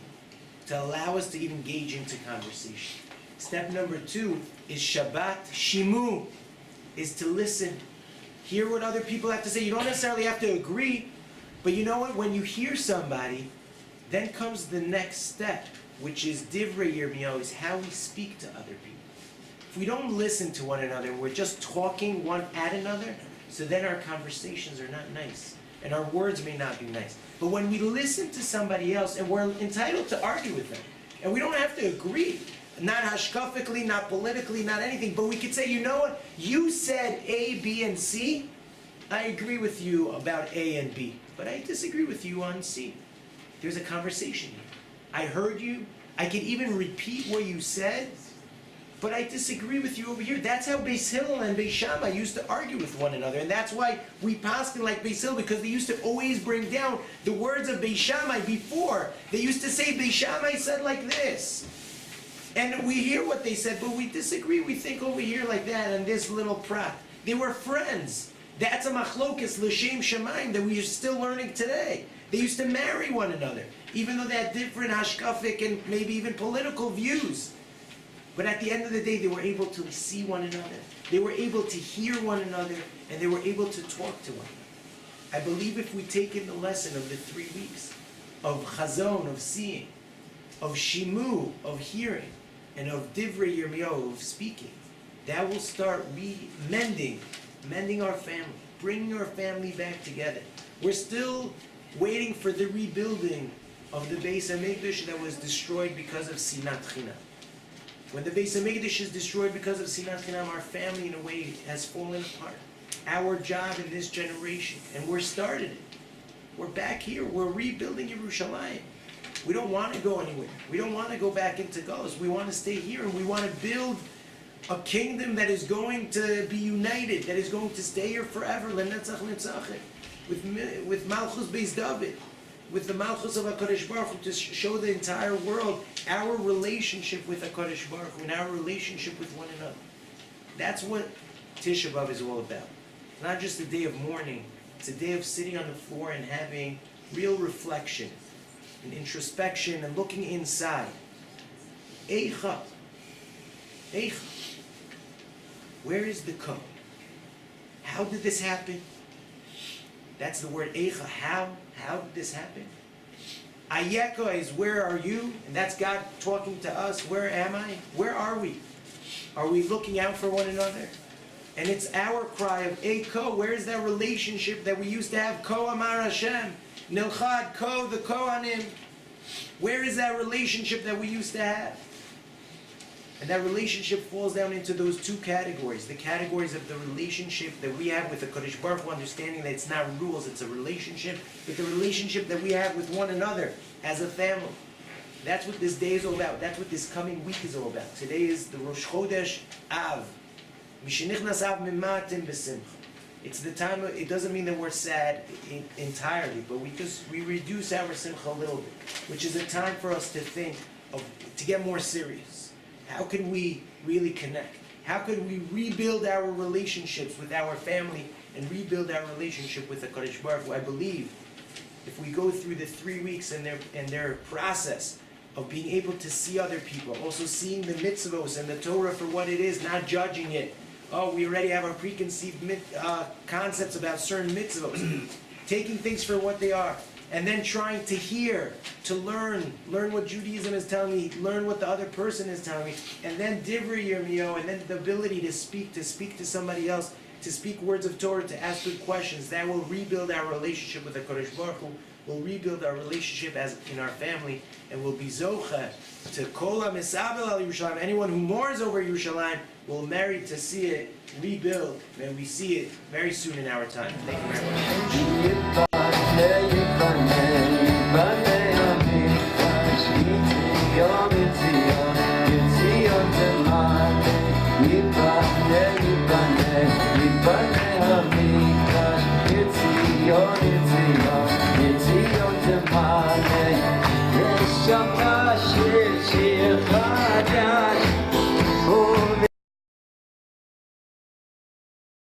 to allow us to engage into conversation. Step number two is Shabbat Shimu, is to listen, hear what other people have to say. You don't necessarily have to agree, but you know what? When you hear somebody, then comes the next step, which is Divrei Yirmiyahu, is how we speak to other people. If we don't listen to one another, we're just talking one at another, so then our conversations are not nice, and our words may not be nice. But when we listen to somebody else, and we're entitled to argue with them, and we don't have to agree, not hashkafically, not politically, not anything, but we could say, you know what? You said A, B, and C. I agree with you about A and B, but I disagree with you on C. There's a conversation here. I heard you. I can even repeat what you said, but I disagree with you over here. That's how Beis Hillel and Beis Shammai used to argue with one another, and that's why we paskin like Beis Hillel, because they used to always bring down the words of Beis Shammai before. They used to say Beis Shammai said like this. And we hear what they said, but we disagree. We think over here like that, and this little prat. They were friends. That's a machlokes l'shem shamayim that we are still learning today. They used to marry one another, even though they had different hashkafic and maybe even political views. But at the end of the day, they were able to see one another. They were able to hear one another, and they were able to talk to one another. I believe if we take in the lesson of the 3 weeks of chazon, of seeing, of shimu, of hearing, and of Divrei Yirmiyahu, of speaking, that will start mending our family, bringing our family back together. We're still waiting for the rebuilding of the Beis HaMikdash that was destroyed because of Sinat Chinam. When the Beis HaMikdash is destroyed because of Sinat Chinam, our family in a way has fallen apart. Our job in this generation, and we're started it. We're back here, we're rebuilding Yerushalayim. We don't want to go anywhere. We don't want to go back into Galus. We want to stay here, and we want to build a kingdom that is going to be united, that is going to stay here forever. Lenetzach netzachim, with Malchus Beis David, with the Malchus of HaKadosh Baruch Hu, to show the entire world our relationship with HaKadosh Baruch Hu and our relationship with one another. That's what Tisha B'Av is all about. It's not just a day of mourning. It's a day of sitting on the floor and having real reflection and introspection and looking inside. Eicha. Eicha. Where is the ko? How did this happen? That's the word Eicha. How? How did this happen? Ayeka is where are you? And that's God talking to us. Where am I? Where are we? Are we looking out for one another? And it's our cry of Eiko. Where is that relationship that we used to have? Ko Amar Hashem. Nilchad Ko, the Kohanim. Where is that relationship that we used to have? And that relationship falls down into those two categories. The categories of the relationship that we have with the Kodesh Baruch Hu, understanding that it's not rules, it's a relationship. But the relationship that we have with one another as a family. That's what this day is all about. That's what this coming week is all about. Today is the Rosh Chodesh Av. Mishenichnas Av mimatim b'simcha. It's the time, it doesn't mean that we're sad entirely, but we reduce our simcha a little bit, which is a time for us to think, to get more serious. How can we really connect? How can we rebuild our relationships with our family and rebuild our relationship with the Kodesh Baruch Hu? I believe if we go through the 3 weeks and their process of being able to see other people, also seeing the mitzvos and the Torah for what it is, not judging it. Oh, we already have our preconceived concepts about certain mitzvos. Taking things for what they are. And then trying to hear, to learn what Judaism is telling me, learn what the other person is telling me, and then divrei yirmiyahu, and then the ability to speak to somebody else, to speak words of Torah, to ask good questions. That will rebuild our relationship with the Kodesh Baruch Hu, will rebuild our relationship as in our family, and will be zocha to kol ha-misabel al Yerushalayim. Anyone who mourns over Yerushalayim will merit to see it rebuild, and we see it very soon in our time. Thank you very much. Shamash, Shir, Chadyash.